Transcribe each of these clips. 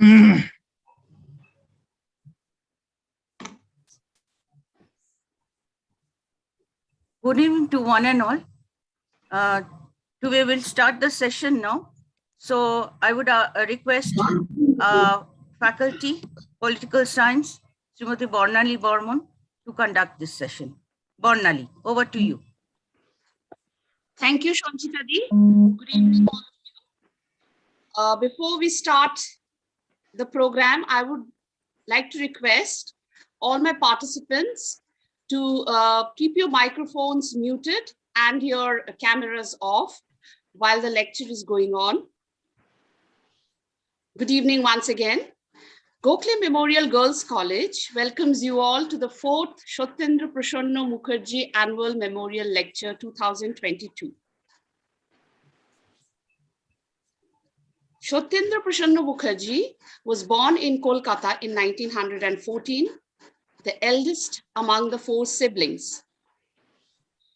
Good evening to one and all. Today we'll start the session now. So I would request faculty, political science, Srimati Bornali Bormon, to conduct this session. Bornali, over to you. Thank you, Shanchita Di. Good evening, all of you. Before we start the program, I would like to request all my participants to keep your microphones muted and your cameras off while the lecture is going on. Good evening once again. Gokhale Memorial Girls College welcomes you all to the 4th Satyendra Mukherjee Annual Memorial Lecture 2022. Satyendra Mukherjee was born in Kolkata in 1914, the eldest among the 4 siblings.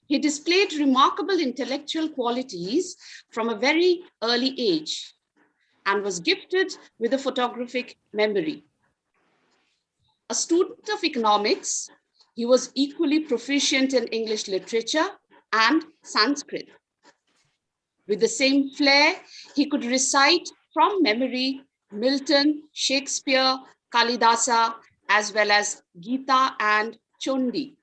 He displayed remarkable intellectual qualities from a very early age and was gifted with a photographic memory. A student of economics, he was equally proficient in English literature and Sanskrit. With the same flair, he could recite from memory Milton, Shakespeare, Kalidasa, as well as Gita and Chondi.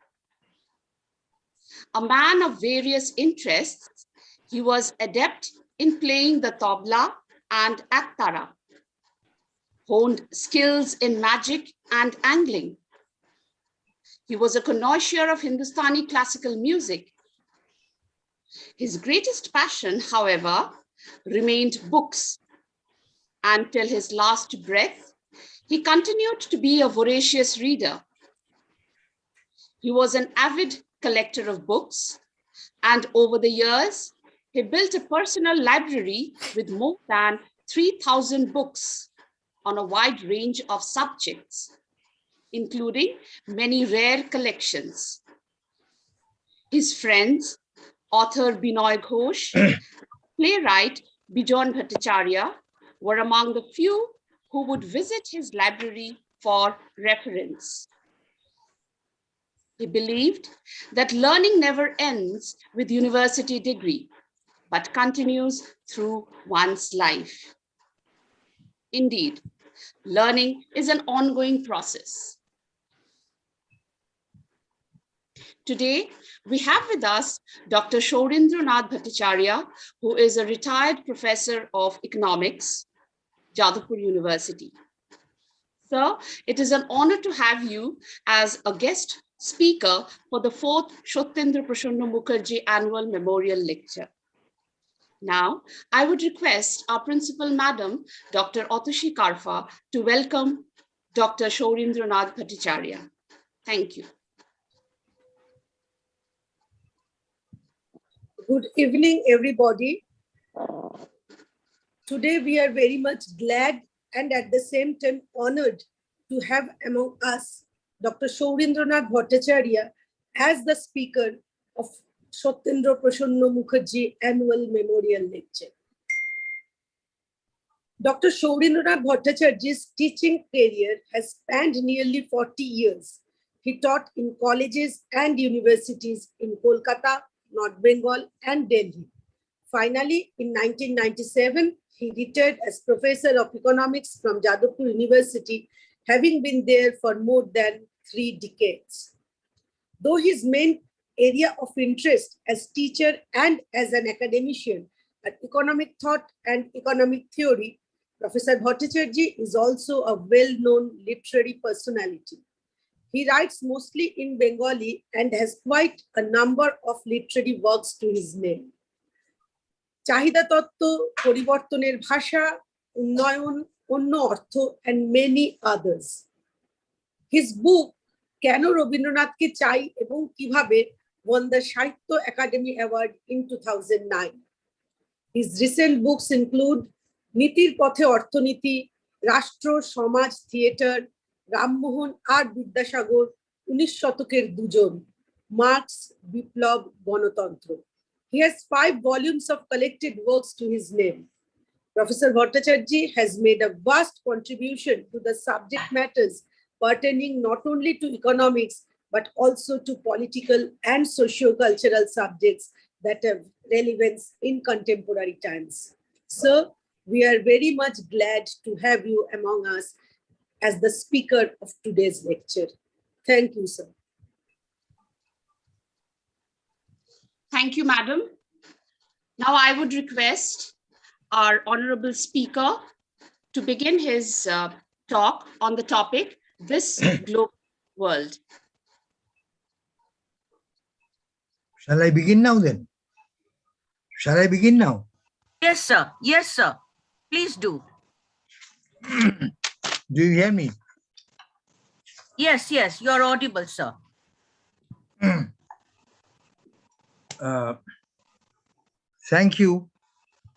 A man of various interests, he was adept in playing the tabla and aktara, honed skills in magic and angling. He was a connoisseur of Hindustani classical music. His greatest passion, however, remained books. Until his last breath, he continued to be a voracious reader. He was an avid collector of books, and over the years, he built a personal library with more than 3,000 books on a wide range of subjects, including many rare collections. His friends, author Binoy Ghosh, playwright Bijon Bhattacharya, were among the few who would visit his library for reference. He believed that learning never ends with university degree, but continues through one's life. Indeed, learning is an ongoing process. Today, we have with us Dr. Sourin Bhattacharya, who is a retired professor of economics, Jadavpur University. Sir, it is an honor to have you as a guest speaker for the 4th Satyendra Mukherjee Annual Memorial Lecture. Now, I would request our principal madam, Dr. Otushi Karfa, to welcome Dr. Sourin Bhattacharya. Thank you. Good evening, everybody. Today, we are very much glad and at the same time honored to have among us Dr. Sourin Bhattacharya as the speaker of Satyendra Mukherjee Annual Memorial Lecture. Dr. Sourin Bhattacharya's teaching career has spanned nearly 40 years. He taught in colleges and universities in Kolkata, North Bengal, and Delhi. Finally, in 1997, he retired as Professor of Economics from Jadavpur University, having been there for more than 3 decades. Though his main area of interest as teacher and as an academician at economic thought and economic theory, Professor Bhattacharya is also a well-known literary personality. He writes mostly in Bengali and has quite a number of literary works to his name. Chahida Tattva, Poribortoner Bhasha, Unnayon, Onno Ortho, and many others. His book, Keno Robindranathke Chai Ebong Kibhabe, won the Sahitya Academy Award in 2009. His recent books include Nitir Pothe Orthoniti, Rashtra Samaj Theatre, Rammohon আর বিদ্যাসাগর 19 শতকের দুজন, Marx, Biplab, Ganatantro. He has 5 volumes of collected works to his name. Professor Bhattacharya has made a vast contribution to the subject matters pertaining not only to economics, but also to political and socio-cultural subjects that have relevance in contemporary times. Sir, we are very much glad to have you among us as the speaker of today's lecture. Thank you, sir. Thank you, madam. Now I would request our honorable speaker to begin his talk on the topic, This Global World. Shall I begin now then? Shall I begin now? Yes, sir. Yes, sir. Please do. Do you hear me? Yes, yes, you're audible, sir. Thank you,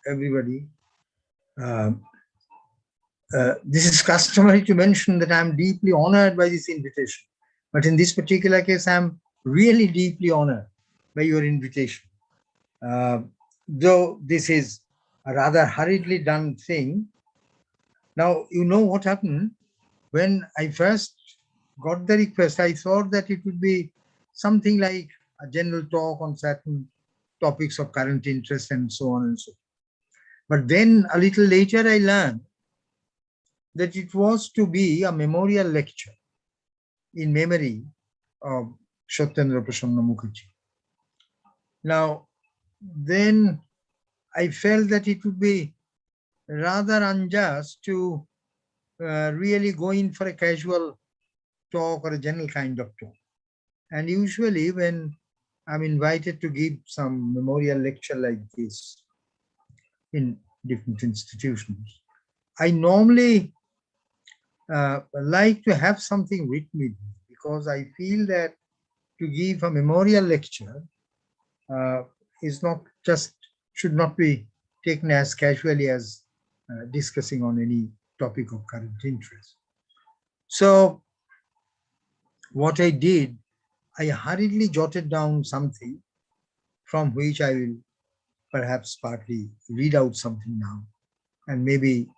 everybody. This is customary to mention that I'm deeply honored by this invitation. But in this particular case, I'm really deeply honored by your invitation. Though this is a rather hurriedly done thing. Now, you know what happened? When I first got the request, I thought that it would be something like a general talk on certain topics of current interest and so on and so forth. But then a little later, I learned that it was to be a memorial lecture in memory of Satyendra Prasanna Mukherjee. Now, then I felt that it would be rather unjust to really go in for a casual talk or a general kind of talk. And usually when I'm invited to give some memorial lecture like this in different institutions, I normally like to have something written with me, because I feel that to give a memorial lecture is not just, should not be taken as casually as discussing on any topic of current interest. So what I did, I hurriedly jotted down something from which I will perhaps partly read out something now, and maybe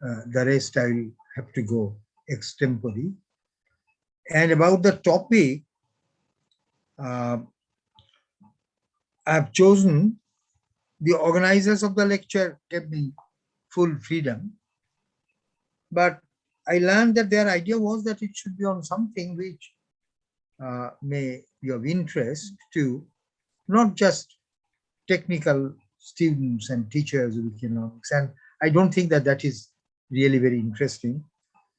the rest I will have to go extempore. And about the topic, I've chosen, the organizers of the lecture gave me full freedom, but I learned that their idea was that it should be on something which may be of interest to not just technical students and teachers of economics. And I don't think that that is really very interesting,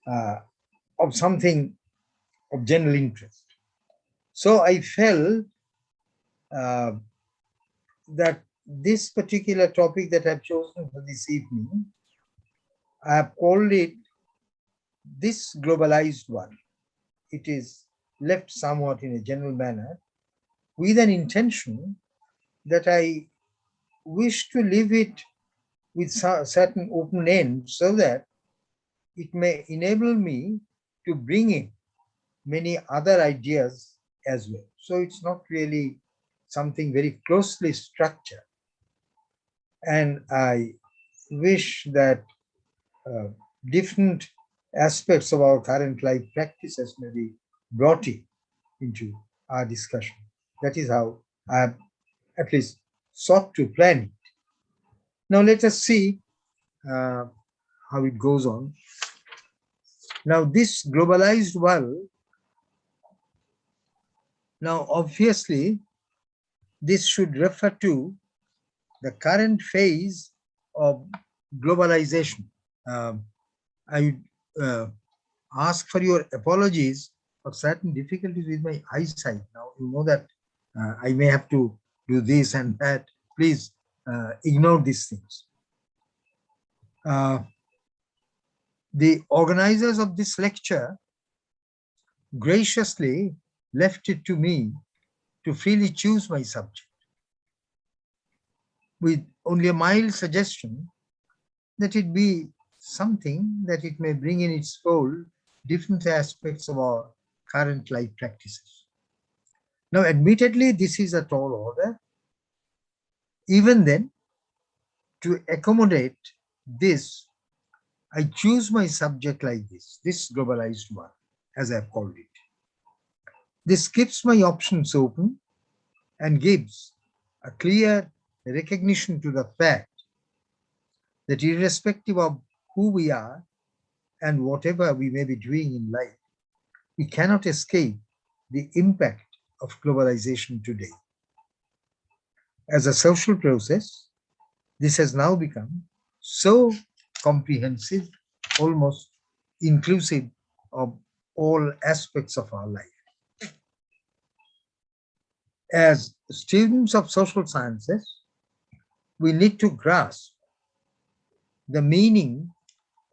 of something of general interest. So I felt that this particular topic that I've chosen for this evening, I have called it This Globalized World. It is left somewhat in a general manner with an intention that I wish to leave it with certain open end, so that it may enable me to bring in many other ideas as well. So it's not really something very closely structured. And I wish that different aspects of our current life practices may be brought into our discussion. That is how I have at least sought to plan it. Now let us see how it goes on. Now this globalized world, now obviously this should refer to the current phase of globalization. I would ask for your apologies for certain difficulties with my eyesight. Now you know that I may have to do this and that. Please ignore these things. The organizers of this lecture graciously left it to me to freely choose my subject, with only a mild suggestion that it be something that it may bring in its fold different aspects of our current life practices. Now, admittedly, this is a tall order. Even then, to accommodate this, I choose my subject like this globalized one, as I've called it. This keeps my options open and gives a clear recognition to the fact that irrespective of who we are and whatever we may be doing in life, we cannot escape the impact of globalization today. As a social process, this has now become so comprehensive, almost inclusive of all aspects of our life. As students of social sciences, we need to grasp the meaning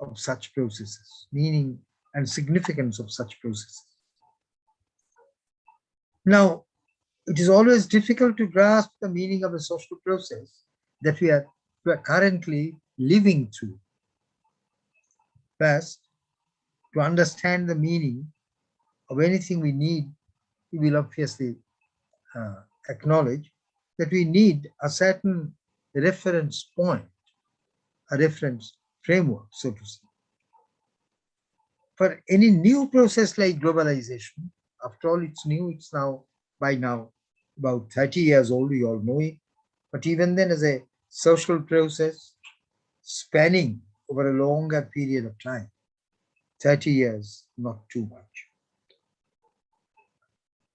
of such processes, meaning and significance of such processes. Now, it is always difficult to grasp the meaning of a social process that we are currently living through. First, to understand the meaning of anything we need, we will obviously acknowledge that we need a certain reference point, a reference framework, so to say. For any new process like globalization, after all, it's new, it's now, by now, about 30 years old, we all know it. But even then, as a social process spanning over a longer period of time, 30 years, not too much.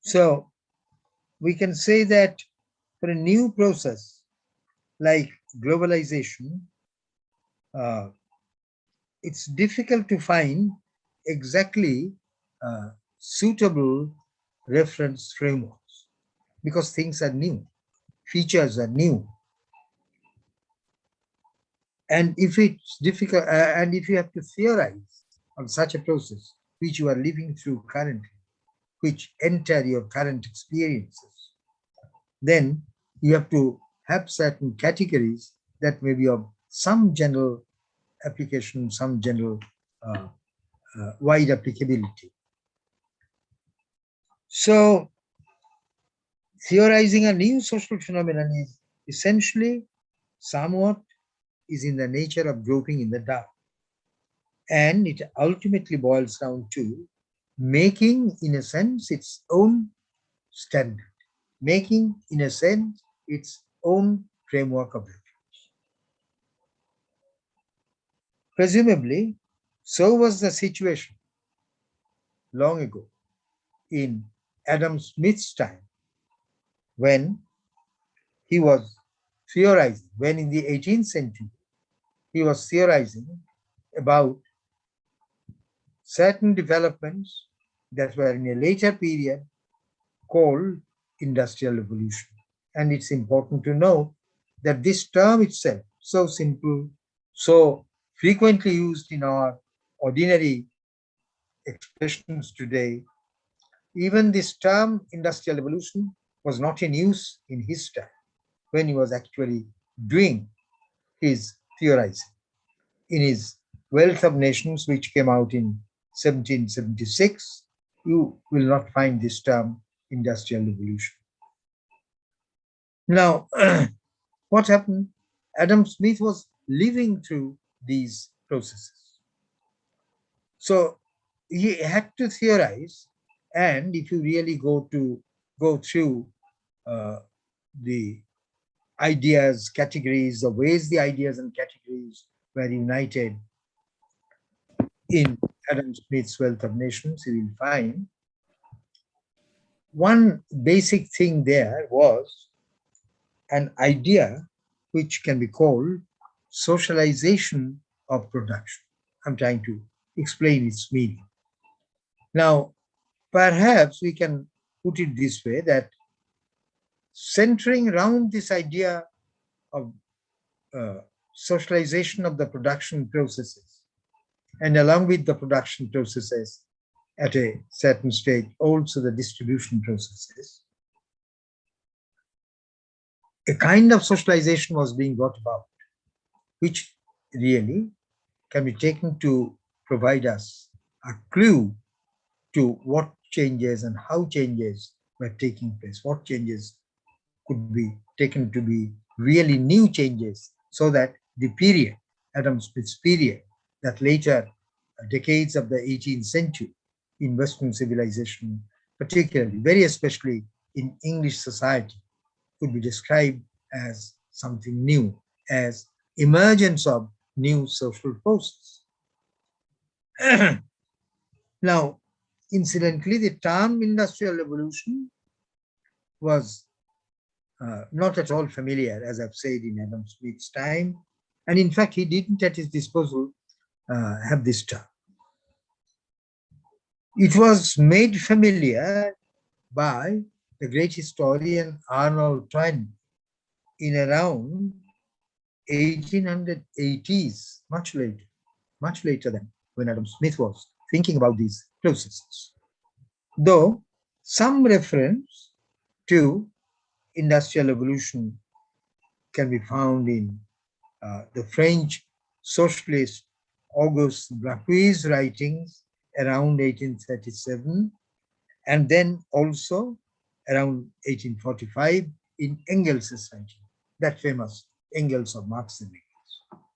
So we can say that for a new process like globalization, it's difficult to find exactly suitable reference frameworks because things are new, features are new. And if it's difficult, and if you have to theorize on such a process, which you are living through currently, which enter your current experiences, then you have to have certain categories that may be of some general application, some general wide applicability. So theorizing a new social phenomenon is essentially somewhat is in the nature of groping in the dark. And it ultimately boils down to making, in a sense, its own standard, making, in a sense, its own framework of reference. Presumably, so was the situation long ago in Adam Smith's time when he was theorizing, when in the 18th century, he was theorizing about certain developments that were in a later period called industrial revolution. And it's important to note that this term itself, so simple, so frequently used in our ordinary expressions today, even this term industrial revolution was not in use in his time when he was actually doing his theorizing. In his Wealth of Nations, which came out in 1776, you will not find this term industrial revolution. Now, what happened? Adam Smith was living through these processes. So he had to theorize, and if you really go through the ideas, categories, the ways the ideas and categories were united in Adam Smith's Wealth of Nations, you will find one basic thing there was an idea which can be called socialization of production. I'm trying to explain its meaning. Now, perhaps we can put it this way, that centering around this idea of socialization of the production processes, and along with the production processes at a certain stage, also the distribution processes, a kind of socialization was being brought about, which really can be taken to provide us a clue to what changes and how changes were taking place, what changes could be taken to be really new changes, so that the period Adam Smith's period, that later decades of the 18th century in Western civilization, particularly, very especially in English society, could be described as something new, as emergence of new social forces. Now, incidentally, the term industrial revolution was not at all familiar, as I've said, in Adam Smith's time. And in fact, he didn't at his disposal have this term. It was made familiar by the great historian Arnold Toynbee in around 1880s, much later than when Adam Smith was thinking about these processes. Though some reference to industrial revolution can be found in the French socialist Auguste Blacquier's writings around 1837, and then also around 1845 in Engels' writing, that famous Engels of Marx and Engels.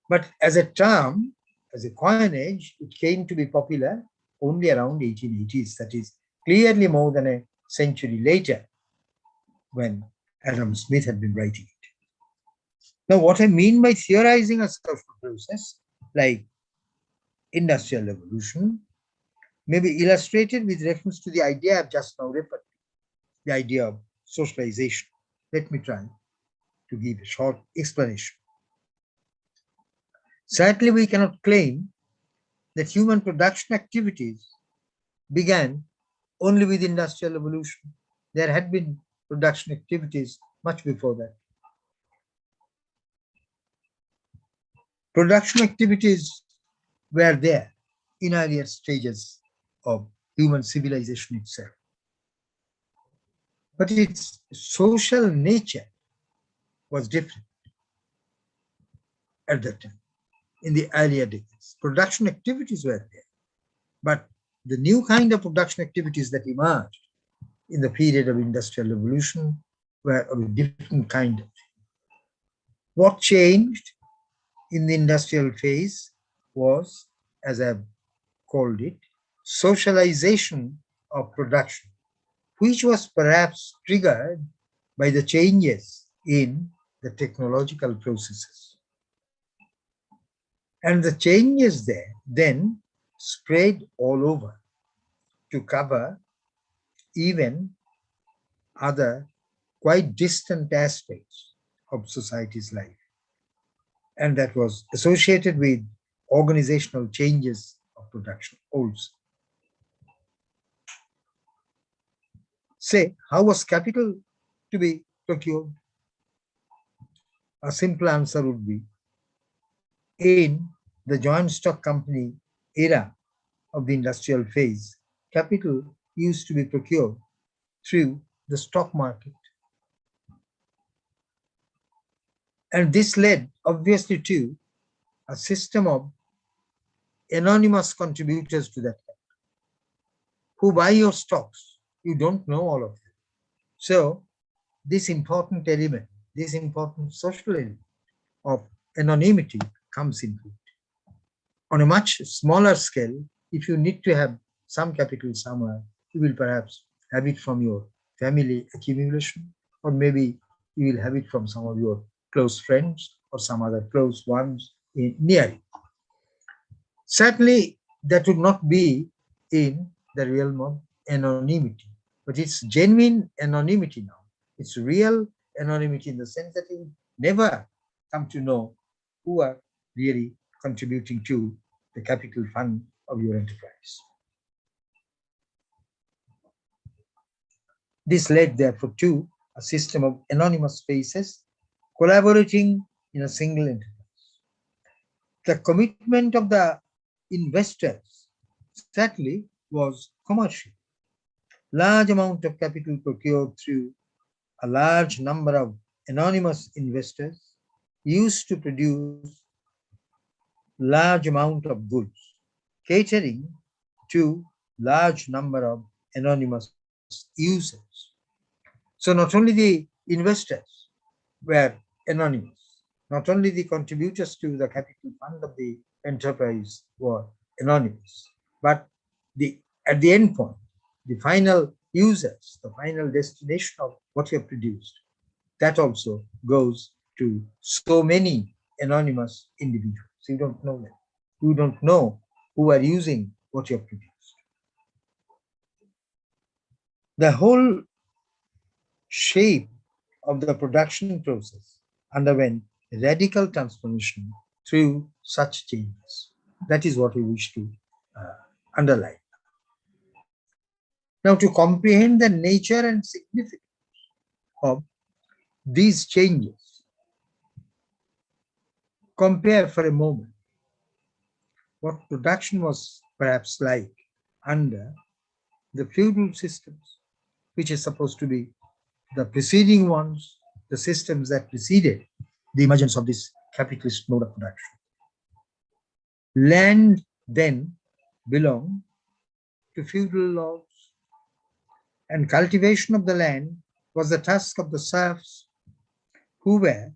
But as a term, as a coinage, it came to be popular only around 1880s, that is clearly more than a century later, when Adam Smith had been writing it. Now, what I mean by theorizing a social process like industrial revolution may be illustrated with reference to the idea I've just now referred to, the idea of socialization. Let me try to give a short explanation. Certainly, we cannot claim that human production activities began only with industrial revolution. There had been production activities much before that. Production activities were there in earlier stages of human civilization itself. But its social nature was different at that time. In the earlier decades, production activities were there, but the new kind of production activities that emerged in the period of industrial revolution were of a different kind. What changed in the industrial phase was, as I've called it, socialization of production, which was perhaps triggered by the changes in the technological processes. And the changes there then spread all over to cover even other quite distant aspects of society's life. And that was associated with organizational changes of production also. Say, how was capital to be procured? A simple answer would be, in the joint stock company era of the industrial phase, capital used to be procured through the stock market. And this led obviously to a system of anonymous contributors to that capital who buy your stocks. You don't know all of them. So this important element, this important social element of anonymity comes into it. On a much smaller scale, if you need to have some capital somewhere, you will perhaps have it from your family accumulation, or maybe you will have it from some of your close friends or some other close ones near you. Certainly, that would not be in the realm of anonymity, but it's genuine anonymity now. It's real anonymity in the sense that you never come to know who are really contributing to the capital fund of your enterprise. This led, therefore, to a system of anonymous spaces collaborating in a single enterprise. The commitment of the investors certainly was commercial. Large amount of capital procured through a large number of anonymous investors used to produce large amount of goods, catering to large number of anonymous users. So not only the investors were anonymous, Not only the contributors to the capital fund of the enterprise were anonymous, but at the end point, the final users, the final destination of what you have produced, that also goes to so many anonymous individuals. You don't know them. You don't know who are using what you have produced. The whole shape of the production process underwent radical transformation through such changes. That is what we wish to underline. Now, to comprehend the nature and significance of these changes, compare for a moment what production was perhaps like under the feudal systems, which is supposed to be the preceding ones, the systems that preceded the emergence of this capitalist mode of production. Land then belonged to feudal lords, and cultivation of the land was the task of the serfs who were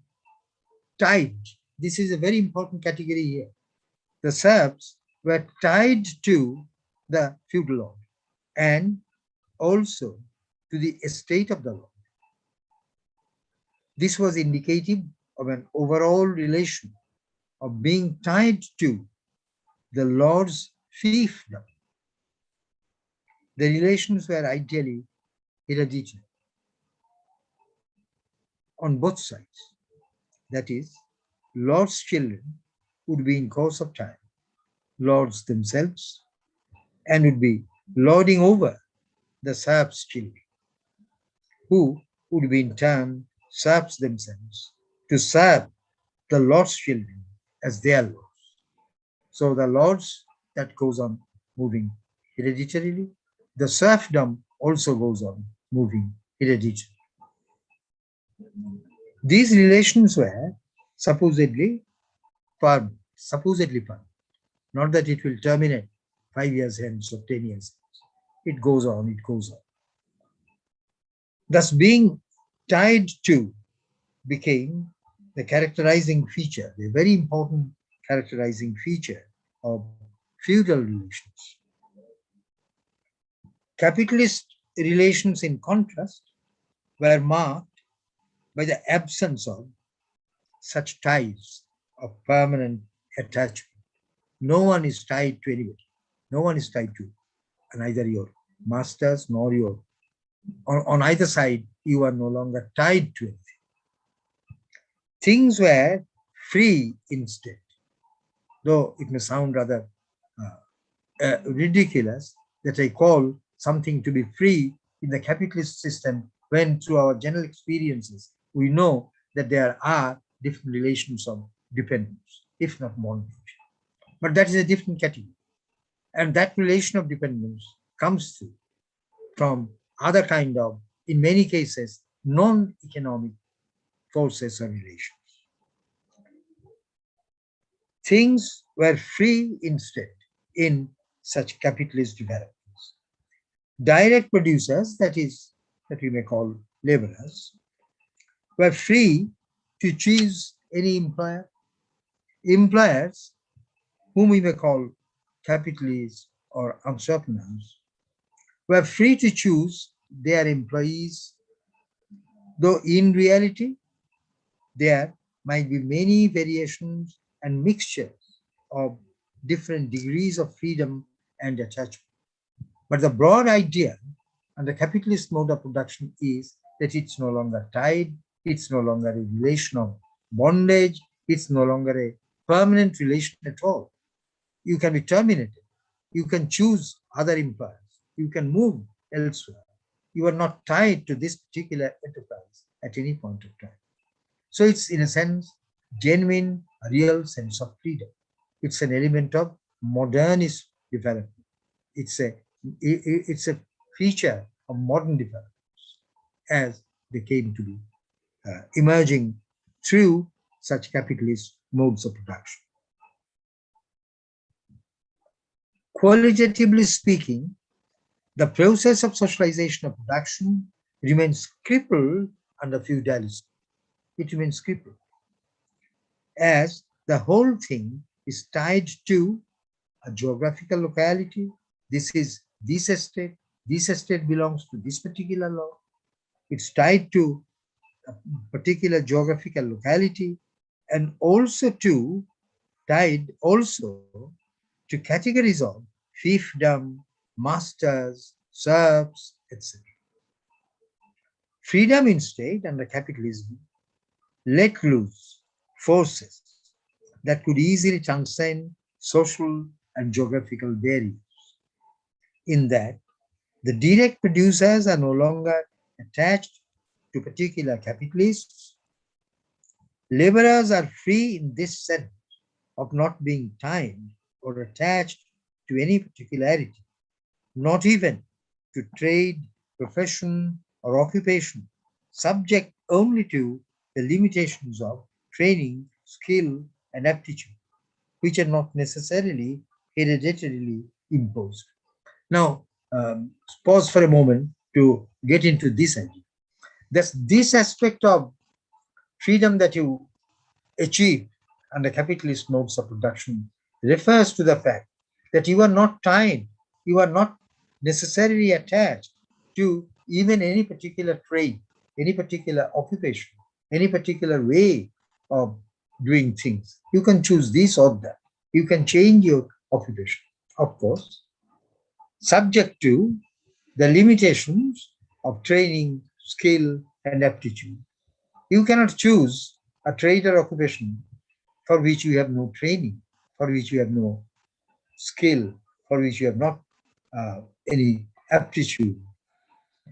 tied. This is a very important category here. The serfs were tied to the feudal lord and also to the estate of the lord. This was indicative of an overall relation of being tied to the lord's fiefdom. The relations were ideally hereditary on both sides. That is, lords' children would be in course of time lords themselves and would be lording over the serfs' children, who would be in turn serfs themselves to serve the lord's children as their lords. So the lords, that goes on moving hereditarily. The serfdom also goes on moving hereditarily. These relations were supposedly permanent, not that it will terminate 5 years hence or 10 years hence. It goes on, it goes on. Thus, being tied to became the characterizing feature, the very important characterizing feature of feudal relations. Capitalist relations, in contrast, were marked by the absence of such ties of permanent attachment. No one is tied to anybody. No one is tied to neither your masters nor your, on either side, you are no longer tied to anything. Things were free instead, though it may sound rather ridiculous that I call something to be free in the capitalist system when through our general experiences we know that there are different relations of dependence, if not bondage. But that is a different category. And that relation of dependence comes through from other kind of, in many cases, non-economic forces or relations. Things were free instead in such capitalist developments. Direct producers, that is, that we may call laborers, were free to choose any employer. Employers, whom we may call capitalists or entrepreneurs, were free to choose their employees, though in reality there might be many variations and mixtures of different degrees of freedom and attachment. But the broad idea under capitalist mode of production is that it's no longer tied, it's no longer a relation of bondage, it's no longer a permanent relation at all. You can be terminated, you can choose other employers, you can move elsewhere. You are not tied to this particular enterprise at any point of time. So it's, in a sense, genuine, real sense of freedom. It's an element of modernist development. It's a feature of modern developments as they came to be emerging through such capitalist modes of production. Qualitatively speaking, the process of socialization of production remains crippled under feudalism. It remains crippled. as the whole thing is tied to a geographical locality. This is this estate. This estate belongs to this particular law. It's tied to a particular geographical locality, and also tied also to categories of fiefdom, masters, serfs, etc. Freedom instead under capitalism let loose forces that could easily transcend social and geographical barriers, in that the direct producers are no longer attached to particular capitalists. Laborers are free in this sense of not being tied or attached to any particularity, not even to trade, profession, or occupation, subject only to the limitations of training, skill, and aptitude, which are not necessarily hereditarily imposed. Now, pause for a moment to get into this idea. This aspect of freedom that you achieve under capitalist modes of production refers to the fact that you are not tied, you are not necessarily attached to even any particular trade, any particular occupation, any particular way of doing things. You can choose this or that. You can change your occupation, of course, subject to the limitations of training, skill, and aptitude. You cannot choose a trade or occupation for which you have no training, for which you have no skill, for which you have not any aptitude.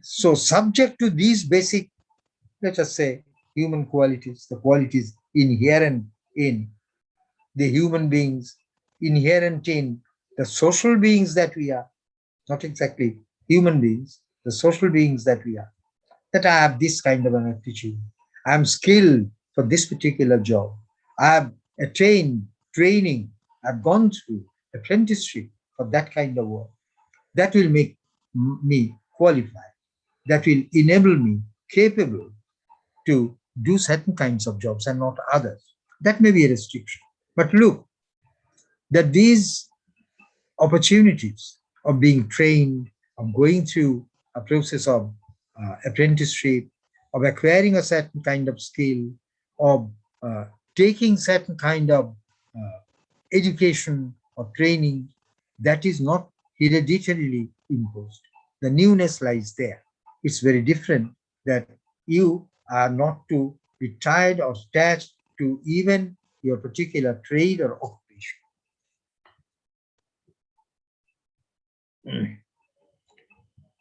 So, subject to these basic, let us say, human qualities, the qualities inherent in the human beings, inherent in the social beings that we are, not exactly human beings, the social beings that we are, that I have this kind of an aptitude. I am skilled for this particular job. I have attained training. I've gone through apprenticeship for that kind of work. That will make me qualified. That will enable me capable to do certain kinds of jobs and not others. That may be a restriction. But look, that these opportunities of being trained, of going through a process of apprenticeship, of acquiring a certain kind of skill, of taking certain kind of uh, education or training, that is not hereditarily imposed. The newness lies there. It's very different that you are not to be tied or attached to even your particular trade or occupation.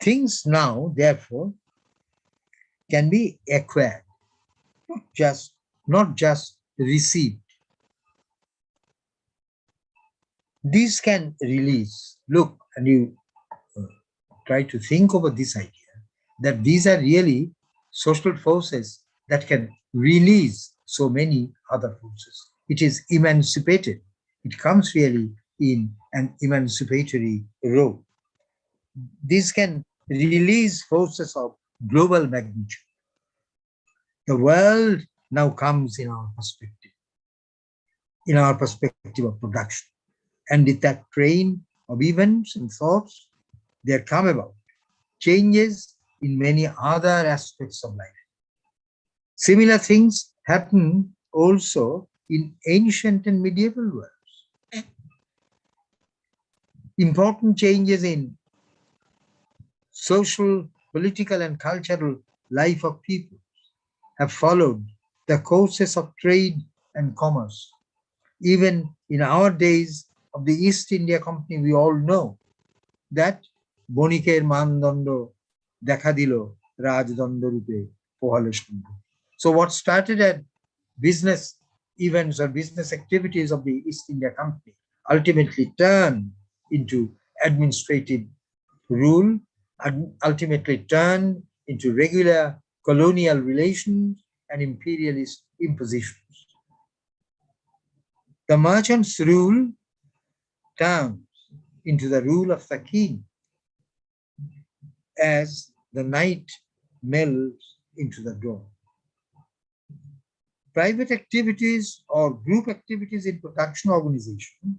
Things now, therefore, can be acquired, just not just received. These can release. Look, and you uh, try to think over this idea that these are really social forces that can release so many other forces. It is emancipated. It comes really in an emancipatory role. These can release forces of global magnitude. The world now comes in our perspective of production. And with that train of events and thoughts, there come about changes in many other aspects of life. Similar things happen also in ancient and medieval worlds. Important changes in social, political, and cultural life of people have followed the courses of trade and commerce. Even in our days of the East India Company, we all know that বণিকের মানদণ্ড দেখা দিল রাজদণ্ড রূপে পোহালো সঙ্গ. So what started at business events or business activities of the East India Company ultimately turned into administrative rule, and ultimately turned into regular colonial relations and imperialist impositions. The merchants' rule turned into the rule of the king as the night melts into the dawn. private activities or group activities in production organization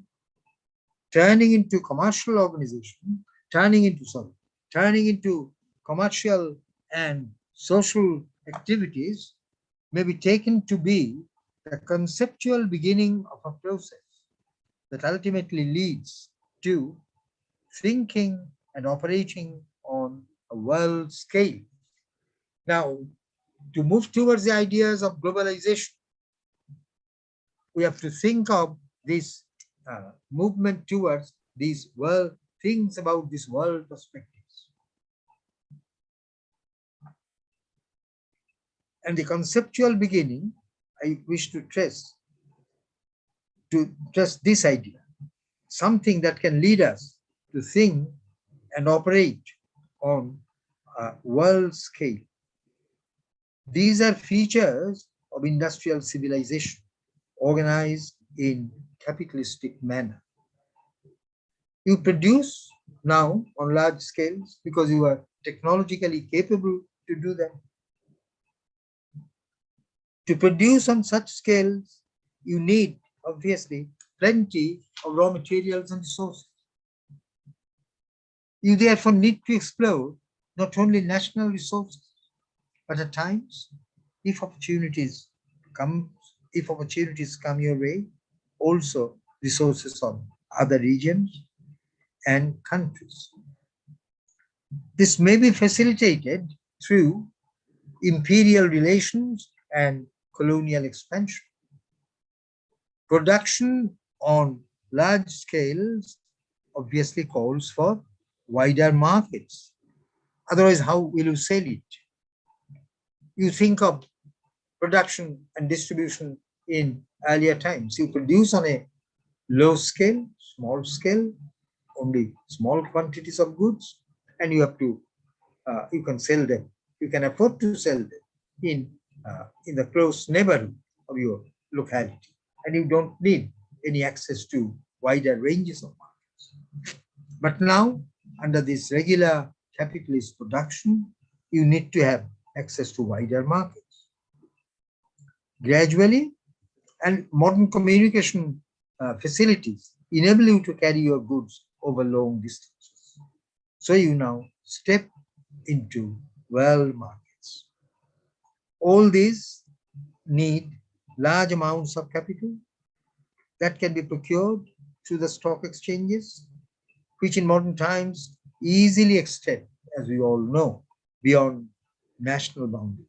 turning into commercial organization, turning into commercial and social activities may be taken to be the conceptual beginning of a process that ultimately leads to thinking and operating on a world scale. Now, to move towards the ideas of globalization, we have to think of this movement towards these world things about this world perspectives. And the conceptual beginning, I wish to stress this idea, something that can lead us to think and operate on a world scale. These are features of industrial civilization organized in capitalistic manner. You produce now on large scales because you are technologically capable to do that. To produce on such scales, you need obviously plenty of raw materials and resources. You therefore need to explore not only national resources, but at times, if opportunities come your way, also resources of other regions and countries. This may be facilitated through imperial relations and colonial expansion. Production on large scales obviously calls for wider markets. Otherwise, how will you sell it? You think of production and distribution in earlier times. You produce on a low scale, small scale, only small quantities of goods, and you have to, you can sell them. You can afford to sell them in the close neighborhood of your locality, and you don't need any access to wider ranges of markets. But now, under this regular capitalist production, you need to have access to wider markets. Gradually, and modern communication facilities enable you to carry your goods over long distances. So you now step into world markets. All these need large amounts of capital that can be procured through the stock exchanges, which in modern times easily extend, as we all know, beyond national boundaries.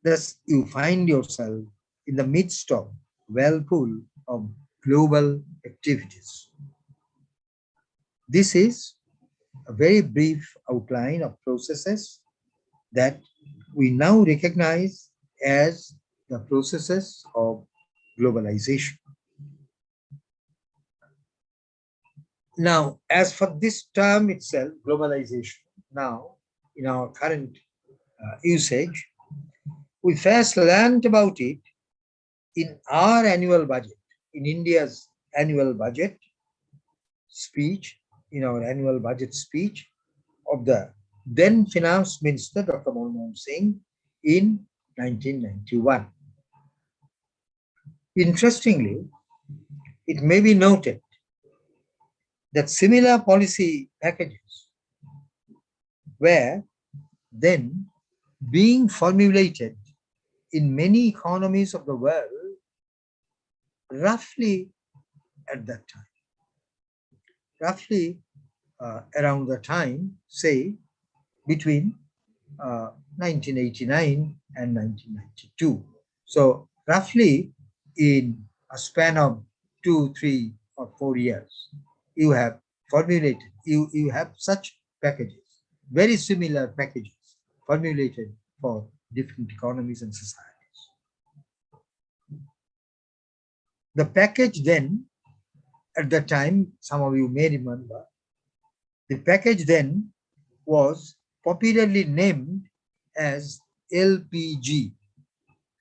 Thus, you find yourself in the midst of whirlpool of global activities. This is a very brief outline of processes that we now recognize as the processes of globalization. Now, as for this term itself, globalization, now in our current usage, we first learned about it in our annual budget, in India's annual budget speech, in our annual budget speech of the then Finance Minister, Dr. Manmohan Singh, in 1991. Interestingly, it may be noted that similar policy packages were then being formulated in many economies of the world roughly at that time. Roughly around the time, say, between 1989 and 1992. So roughly in a span of 2, 3, or 4 years, you have formulated, you have such packages, very similar packages formulated for different economies and societies. The package then, at the time, some of you may remember, the package then was popularly named as LPG,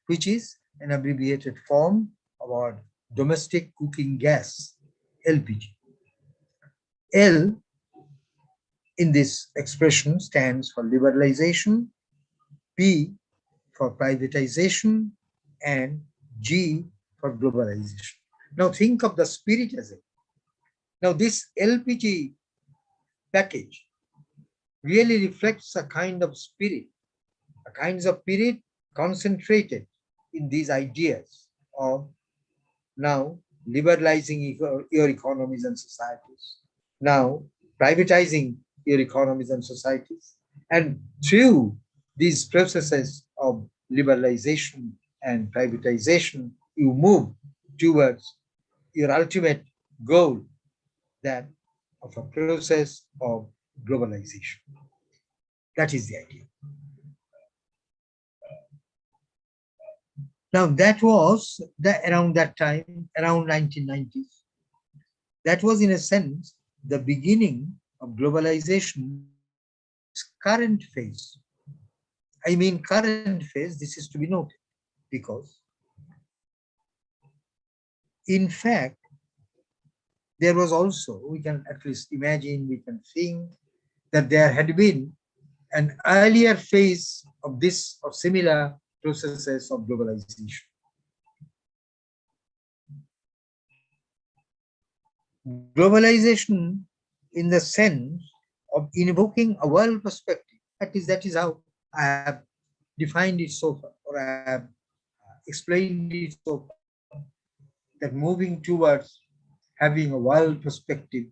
which is an abbreviated form of our domestic cooking gas, LPG. L in this expression stands for liberalization, P for privatization, and G for globalization. Now think of the spirit as it. Now this LPG package really reflects a kind of spirit, concentrated in these ideas of now liberalizing your economies and societies, now privatizing your economies and societies. And through these processes of liberalization and privatization, you move towards your ultimate goal, that of a process of globalization. That is the idea. Now that was around that time, around 1990s. That was in a sense the beginning of globalization, its current phase. I mean current phase, this is to be noted, because in fact, there was also, we can at least imagine, we can think that there had been an earlier phase of this or similar processes of globalization. Globalization in the sense of invoking a world perspective. That is how I have defined it so far, or I have explained it so far, that moving towards having a world perspective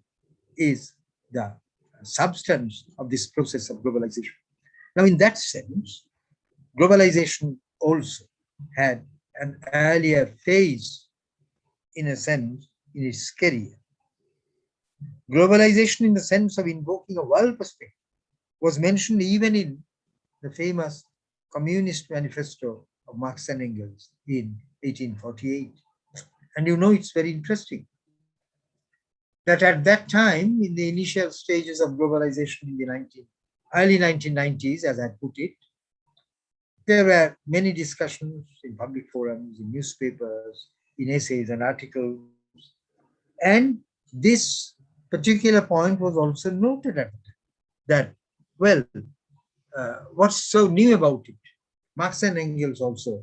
is the substance of this process of globalization. Now, in that sense, globalization also had an earlier phase, in a sense, in its career. Globalization, in the sense of invoking a world perspective, was mentioned even in the famous Communist Manifesto of Marx and Engels in 1848. And you know, it's very interesting that at that time, in the initial stages of globalization in the early 1990s, as I put it, there were many discussions in public forums, in newspapers, in essays and articles. And this particular point was also noted at that, well, what's so new about it? Marx and Engels also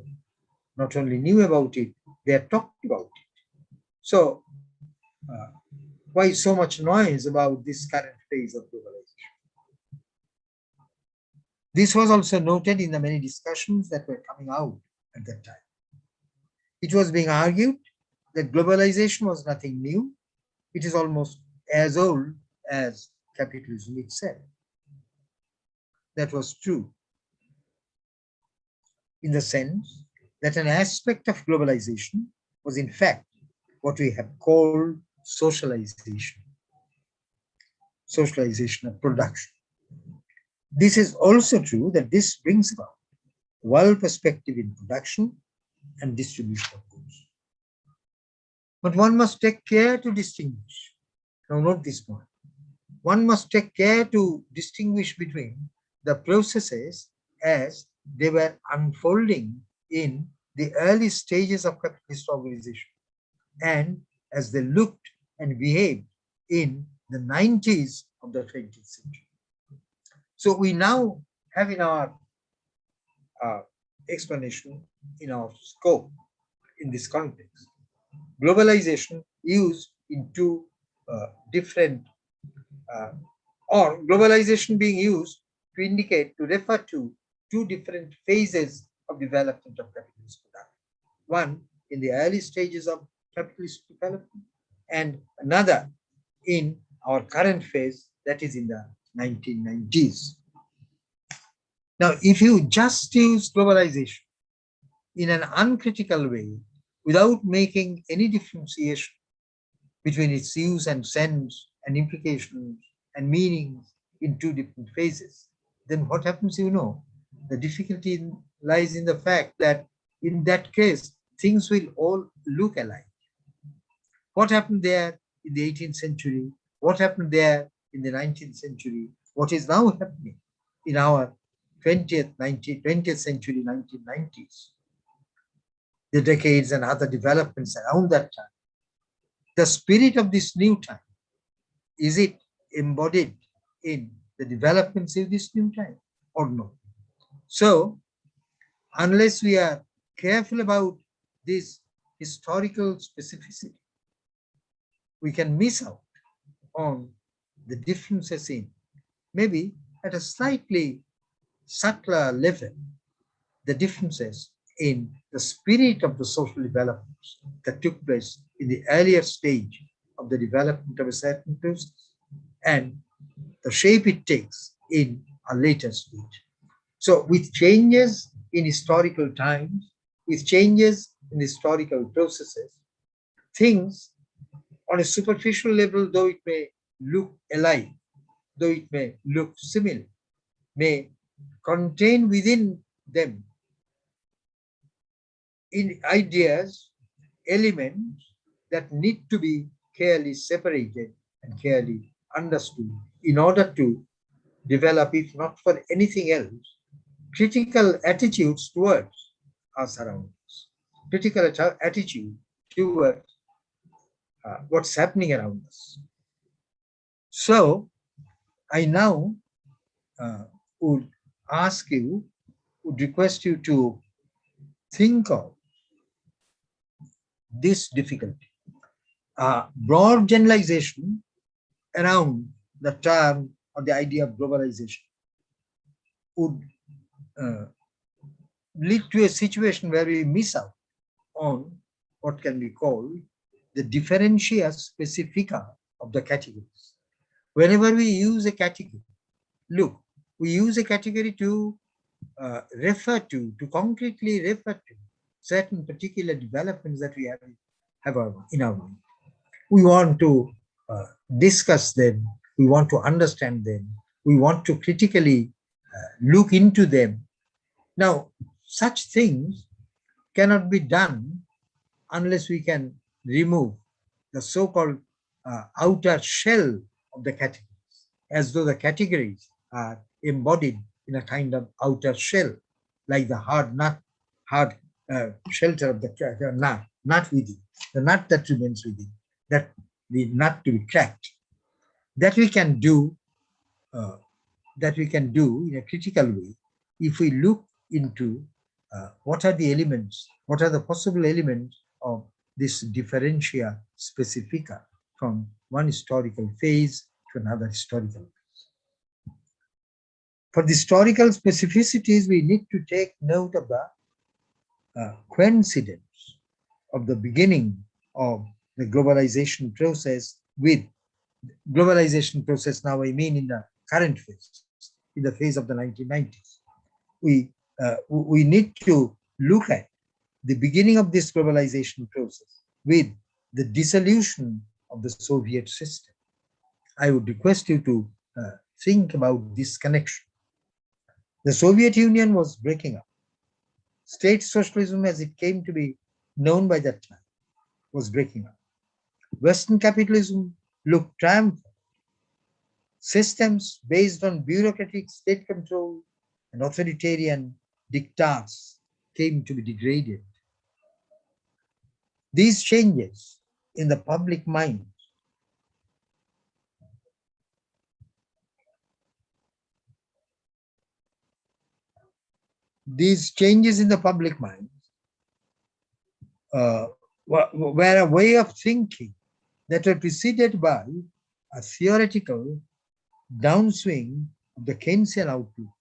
not only knew about it, they had talked about it. So why so much noise about this current phase of globalization? This was also noted in the many discussions that were coming out at that time. It was being argued that globalization was nothing new. It is almost as old as capitalism itself. That was true, in the sense that an aspect of globalization was in fact what we have called socialization of production. This is also true that this brings about world perspective in production and distribution of goods. But one must take care to distinguish. Now note this point. One must take care to distinguish between the processes as they were unfolding in the early stages of capitalist organization and as they looked and behaved in the 90s of the 20th century. So we now have in our explanation, in our scope, in this context, globalization used in two different, or globalization being used to indicate, to refer to two different phases of development of capitalist production. One in the early stages of capitalist development, and another in our current phase, that is in the 1990s. Now, if you just use globalization in an uncritical way, without making any differentiation between its use and sense and implications and meanings in two different phases, then what happens, you know? The difficulty lies in the fact that in that case, things will all look alike. What happened there in the 18th century? What happened there in the 19th century? What is now happening in our 20th century, 1990s? The decades and other developments around that time. The spirit of this new time, is it embodied in the developments of this new time or no? So unless we are careful about this historical specificity, we can miss out on the differences in, maybe at a slightly subtler level, the differences in the spirit of the social developments that took place in the earlier stage of the development of a certain process and the shape it takes in a later stage. So with changes in historical times, with changes in historical processes, things on a superficial level, though it may look alike, though it may look similar, may contain within them in ideas, elements that need to be clearly separated and clearly understood in order to develop, if not for anything else, critical attitudes towards our surroundings, critical attitude towards what's happening around us. So I now would ask you, would request you to think of this difficulty, broad generalization around the term or the idea of globalization would lead to a situation where we miss out on what can be called the differentia specifica of the categories. Whenever we use a category, look, we use a category to refer to concretely refer to certain particular developments that we have in our mind. We want to discuss them, we want to understand them, we want to critically look into them. Now, such things cannot be done unless we can remove the so-called outer shell of the categories, as though the categories are embodied in a kind of outer shell, like the hard shelter of the nut within, the nut that remains within, that the nut to be cracked. That we can do in a critical way if we look into what are the elements, what are the possible elements of this differentia specifica from one historical phase to another historical phase. For the historical specificities, we need to take note of the coincidence of the beginning of the globalization process with globalization process. Now I mean in the current phase, in the phase of the 1990s. We need to look at the beginning of this globalization process with the dissolution of the Soviet system. I would request you to think about this connection. The Soviet Union was breaking up. State socialism, as it came to be known by that time, was breaking up. Western capitalism looked triumphant. Systems based on bureaucratic state control and authoritarian diktats came to be degraded. These changes in the public mind were a way of thinking that were preceded by a theoretical downswing of the Keynesian outlook.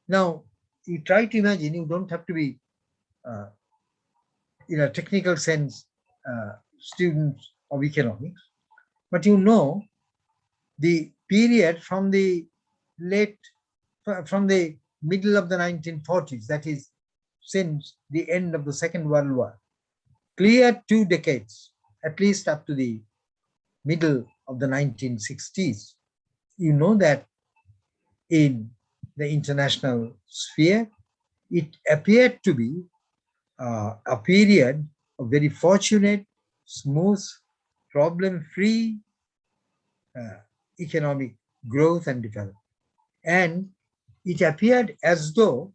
Now, you try to imagine, you don't have to be, in a technical sense, students of economics, but you know the period from the middle of the 1940s, that is, since the end of the Second World War, clear 2 decades, at least up to the middle of the 1960s. You know that in the international sphere, it appeared to be a period of very fortunate, smooth, problem-free economic growth and development. And it appeared as though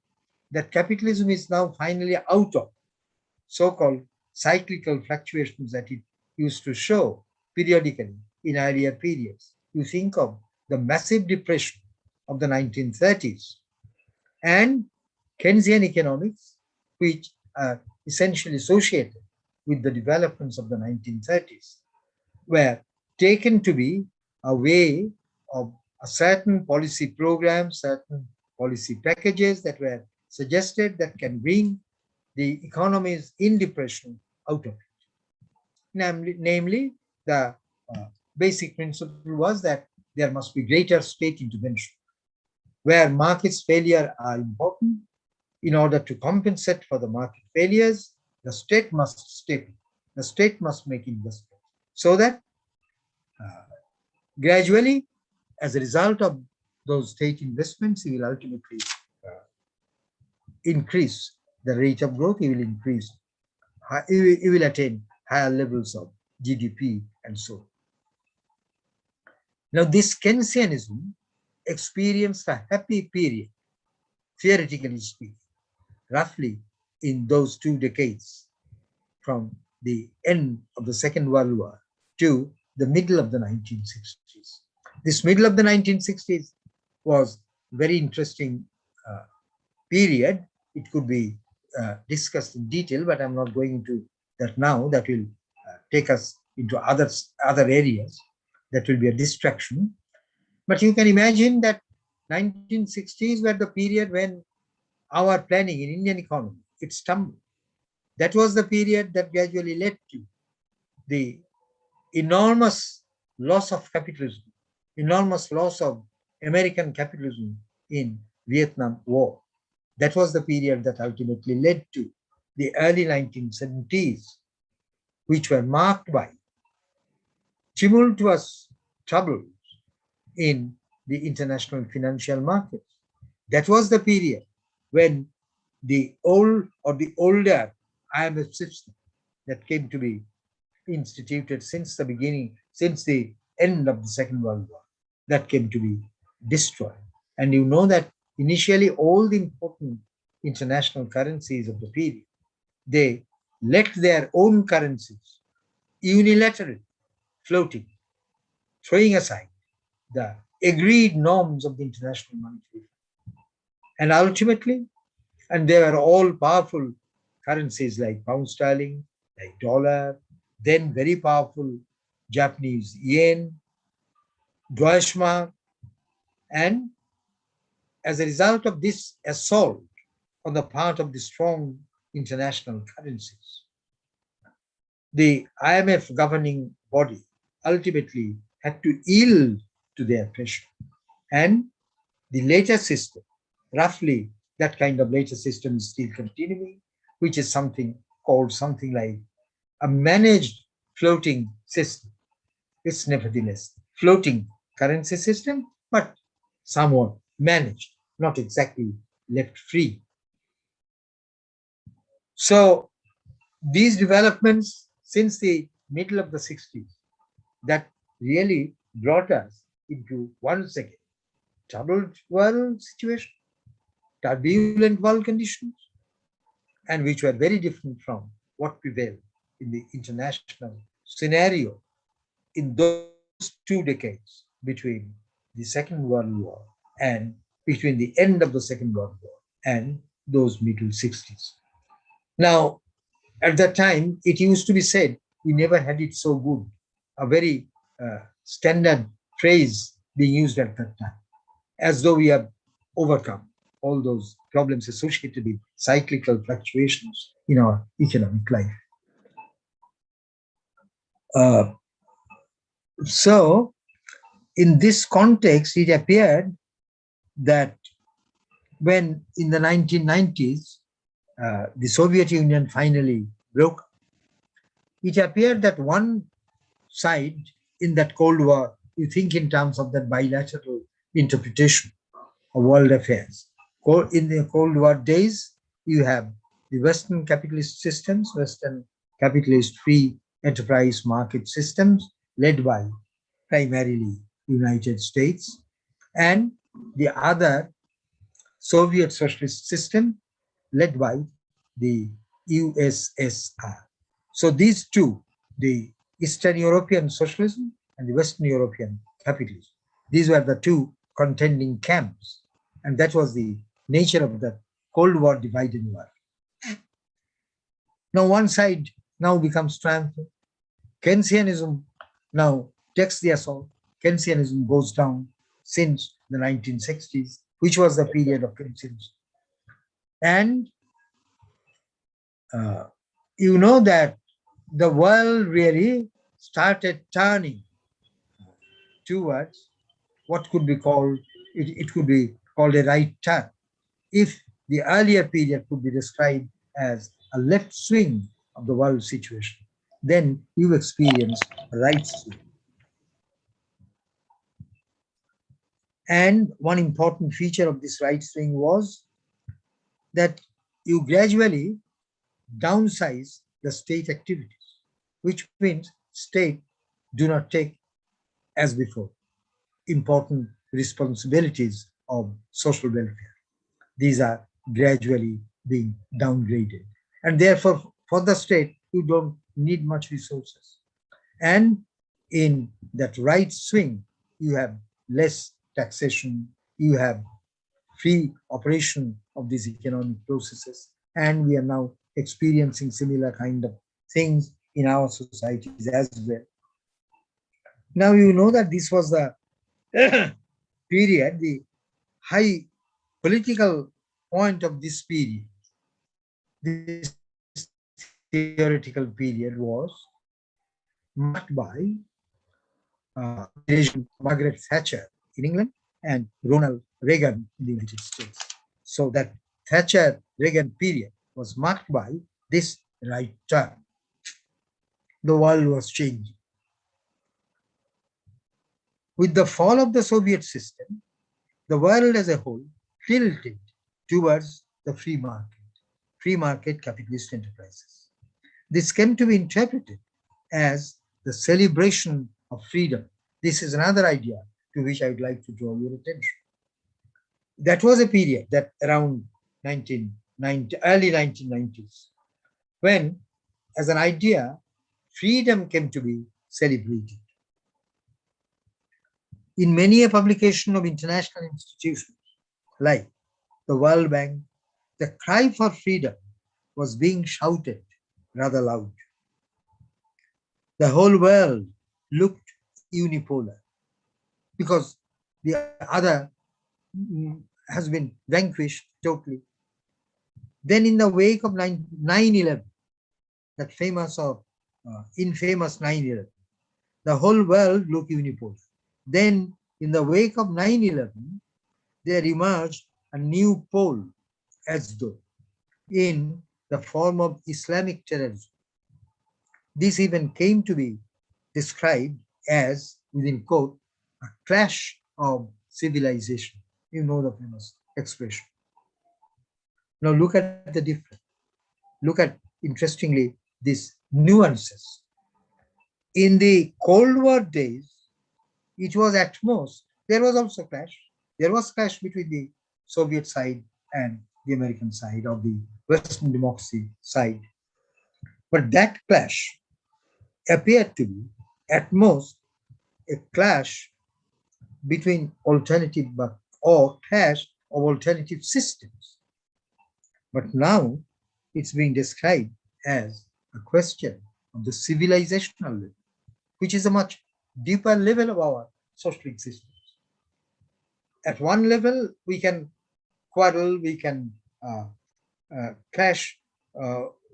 that capitalism is now finally out of so-called cyclical fluctuations that it used to show periodically in earlier periods. You think of the massive depression of the 1930s and Keynesian economics, which are essentially associated with the developments of the 1930s, were taken to be a way of a certain policy program, certain policy packages that were suggested that can bring the economies in depression out of it. Namely, the basic principle was that there must be greater state intervention. Where markets failure are important, in order to compensate for the market failures, the state must step in. The state must make investments so that gradually, as a result of those state investments, he will ultimately increase the rate of growth, he will increase, he will attain higher levels of GDP and so on. Now, this Keynesianism experienced a happy period, theoretically speaking, roughly in those 2 decades, from the end of the Second World War to the middle of the 1960s. This middle of the 1960s was very interesting period. It could be discussed in detail, but I'm not going into that now. That will take us into other areas. That will be a distraction. But you can imagine that 1960s were the period when our planning in Indian economy, it stumbled. That was the period that gradually led to the enormous loss of capitalism, enormous loss of American capitalism in Vietnam War. That was the period that ultimately led to the early 1970s, which were marked by tumultuous troubles in the international financial markets. That was the period when the old or the older IMF system that came to be instituted since the beginning, since the end of the Second World War, that came to be destroyed. And you know that initially all the important international currencies of the period, they let their own currencies unilaterally floating, throwing aside the agreed norms of the International Monetary Fund. And ultimately, and they were all powerful currencies like pound sterling, like dollar, then very powerful Japanese yen, Deutsche Mark, and as a result of this assault on the part of the strong international currencies, the IMF governing body ultimately had to yield to their pressure. And the later system, roughly that kind of later system is still continuing, which is something called something like a managed floating system. It's nevertheless floating currency system, but somewhat managed, not exactly left free. So these developments since the middle of the 60s that really brought us into once again troubled world situation, turbulent world conditions, and which were very different from what prevailed in the international scenario in those 2 decades between the Second World War and between the end of the Second World War and those middle 60s. Now, at that time, it used to be said, we never had it so good, a very standard phrase being used at that time, as though we have overcome all those problems associated with cyclical fluctuations in our economic life. So, in this context, it appeared that when in the 1990s, the Soviet Union finally broke up, it appeared that one side in that Cold War, you think in terms of that bilateral interpretation of world affairs. In the Cold War days, you have the Western capitalist systems, Western capitalist free enterprise market systems led by primarily United States, and the other Soviet socialist system led by the USSR. So these two, the Eastern European socialism and the Western European capitalism, these were the two contending camps. And that was the nature of the Cold War divided world. Now one side now becomes triumphant. Keynesianism now takes the assault. Keynesianism goes down since the 1960s, which was the period of Keynesianism. And you know that the world really started turning towards what could be called, it could be called a right turn. If the earlier period could be described as a left swing of the world situation, then you experience a right swing. And one important feature of this right swing was that you gradually downsize the state activities, which means state do not take, as before, important responsibilities of social welfare. These are gradually being downgraded. And therefore, for the state, you don't need much resources. And in that right swing, you have less taxation, you have free operation of these economic processes. And we are now experiencing similar kind of things in our societies as well. Now, you know that this was the period, the high political point of this period. This theoretical period was marked by Margaret Thatcher in England and Ronald Reagan in the United States. So that Thatcher-Reagan period was marked by this right turn. The world was changing. With the fall of the Soviet system, the world as a whole tilted towards the free market capitalist enterprises. This came to be interpreted as the celebration of freedom. This is another idea to which I would like to draw your attention. That was a period that around early 1990s, when, as an idea, freedom came to be celebrated. In many a publication of international institutions, like the World Bank, the cry for freedom was being shouted rather loud. The whole world looked unipolar because the other has been vanquished totally. Then in the wake of 9/11, that famous or infamous 9/11, the whole world looked unipolar. Then in the wake of 9/11, there emerged a new pole, as though in the form of Islamic terrorism. This even came to be described as, within quote, a clash of civilization. You know the famous expression. Now look at the difference. Look at, interestingly, these nuances. In the Cold War days, it was at most, there was also clash. There was clash between the Soviet side and the American side, of the Western democracy side. But that clash appeared to be at most a clash between alternative or clash of alternative systems. But now it's being described as a question of the civilizational level, which is a much deeper level of our social existence. At one level, we can quarrel, we can clash,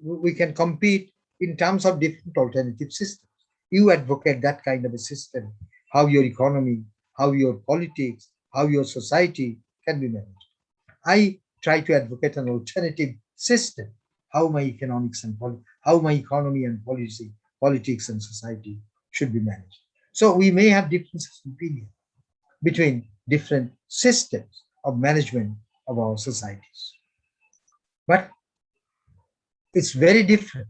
we can compete in terms of different alternative systems. You advocate that kind of a system, how your economy, how your politics, how your society can be managed. I try to advocate an alternative system, how my economics and how my economy and policy, politics and society should be managed. So we may have differences of opinion between different systems of management of our societies. But it's very different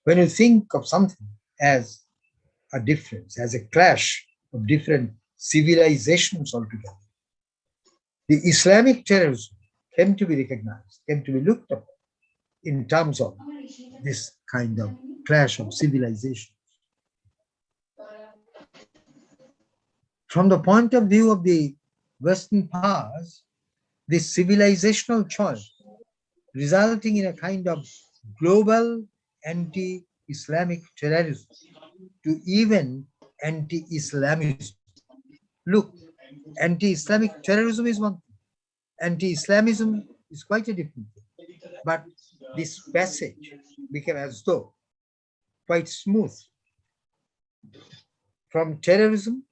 when you think of something as a difference, as a clash of different civilizations altogether. The Islamic terrorism came to be recognized, came to be looked upon in terms of this kind of clash of civilizations. From the point of view of the Western powers, this civilizational choice resulting in a kind of global anti-Islamic terrorism to even anti-Islamism. Look, anti-Islamic terrorism is one thing, anti-Islamism is quite a different thing. But this passage became as though quite smooth from terrorism,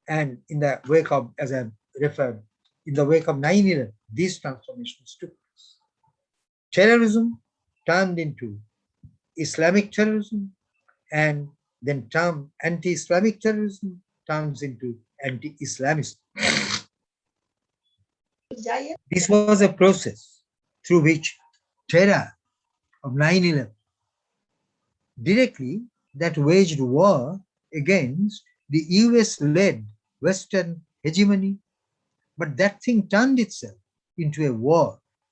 and in the wake of, as I referred, in the wake of 9/11, these transformations took place. Terrorism turned into Islamic terrorism, and then term anti-Islamic terrorism turns into anti-Islamism. This was a process through which terror of 9/11 directly that waged war against the US-led Western hegemony, but that thing turned itself into a war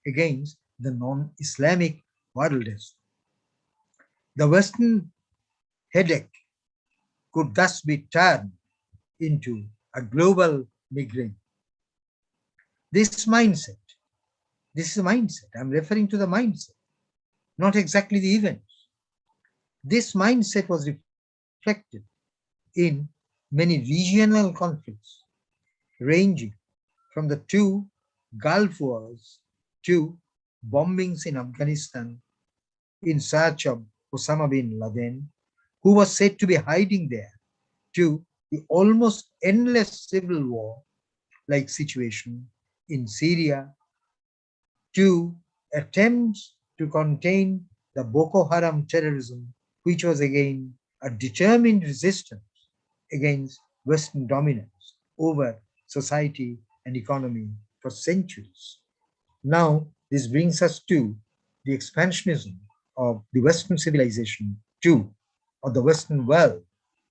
against the non-Islamic world. The Western headache could thus be turned into a global migraine. This is a mindset, I'm referring to the mindset, not exactly the events. This mindset was reflected in many regional conflicts, ranging from the two Gulf Wars to bombings in Afghanistan in search of Osama bin Laden, who was said to be hiding there, to the almost endless civil war like situation in Syria, to attempts to contain the Boko Haram terrorism, which was again a determined resistance against Western dominance over society and economy for centuries. Now, this brings us to the expansionism of the Western civilization to, or the Western world,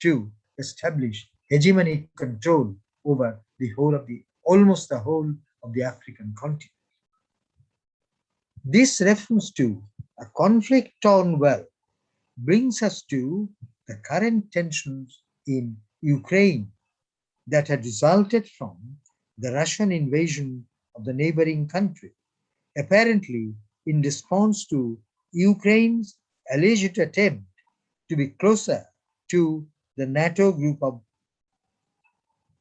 to establish hegemonic control over the whole of the, almost the whole of the African continent. This reference to a conflict-torn world brings us to the current tensions in Ukraine that had resulted from the Russian invasion of the neighboring country, apparently in response to Ukraine's alleged attempt to be closer to the NATO group of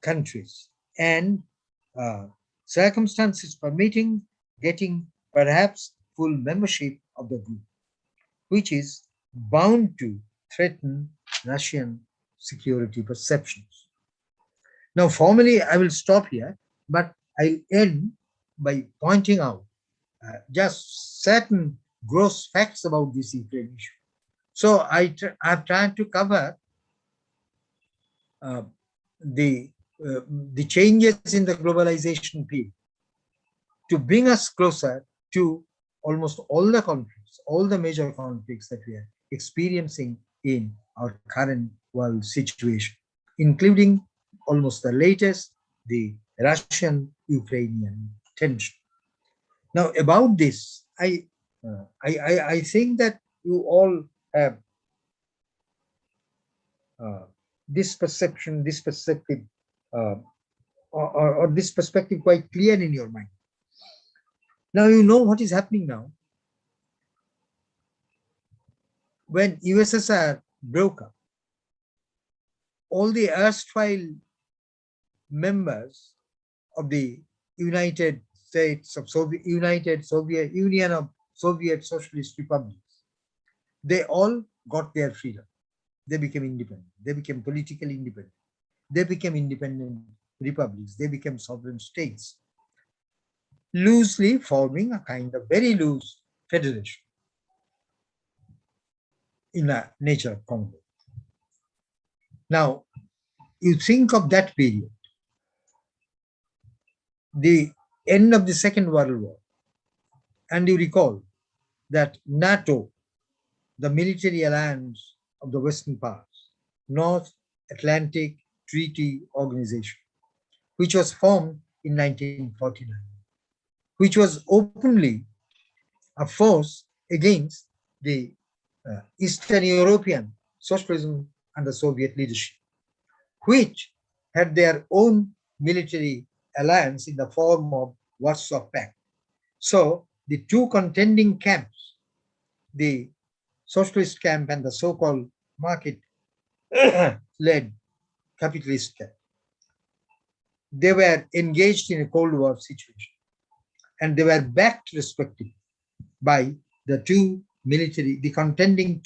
countries and circumstances permitting getting perhaps full membership of the group, which is bound to threaten Russian security perceptions. Now, formally, I will stop here, but I'll end by pointing out just certain gross facts about this Ukraine issue. So I've tried to cover the changes in the globalization period to bring us closer to almost all the conflicts, all the major conflicts that we are experiencing in our current world situation, including almost the latest, the Russian-Ukrainian tension. Now, about this, I think that you all have this perception, this perspective, or this perspective quite clear in your mind. Now you know what is happening now. When USSR broke up, all the erstwhile members of the United States of United Soviet Union of Soviet Socialist Republics, they all got their freedom. They became independent. They became politically independent. They became independent republics. They became sovereign states, loosely forming a kind of very loose federation in the nature of Congo. Now, you think of that period, the end of the Second World War, and you recall that NATO, the military alliance of the Western powers, North Atlantic Treaty Organization, which was formed in 1949, which was openly a force against the Eastern European socialism under Soviet leadership, which had their own military alliance in the form of Warsaw Pact. So the two contending camps, the socialist camp and the so-called market-led capitalist camp, they were engaged in a Cold War situation, and they were backed respectively by the two contending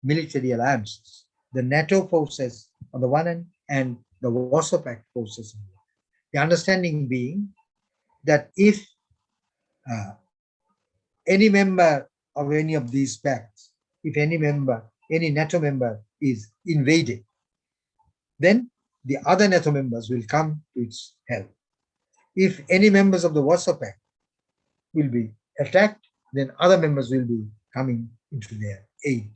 military alliances, the NATO forces on the one hand and the Warsaw Pact forces on the other. The understanding being that if any member of any of these pacts, if any NATO member is invaded, then the other NATO members will come to its help. If any members of the Warsaw Pact will be attacked, then other members will be coming into their aid.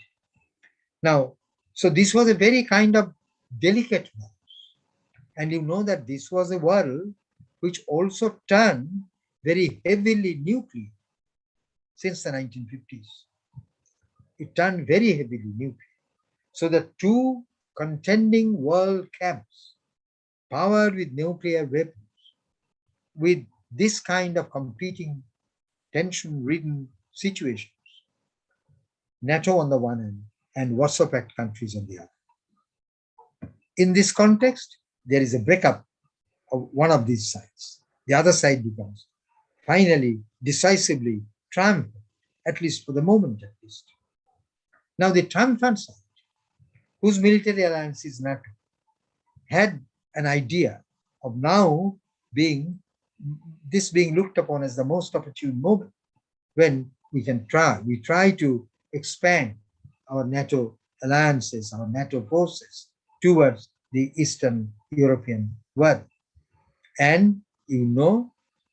Now, so this was a very kind of delicate war. And you know that this was a world which also turned very heavily nuclear since the 1950s. It turned very heavily nuclear. So the two contending world camps, powered with nuclear weapons, with this kind of competing tension-ridden situations, NATO on the one hand and Warsaw Pact countries on the other. In this context, there is a breakup of one of these sides. The other side becomes finally, decisively triumphant, at least for the moment at least. Now the triumphant side, whose military alliance is NATO, had an idea of now being looked upon as the most opportune moment when we try to expand our NATO alliances, our NATO forces towards the Eastern European world. And you know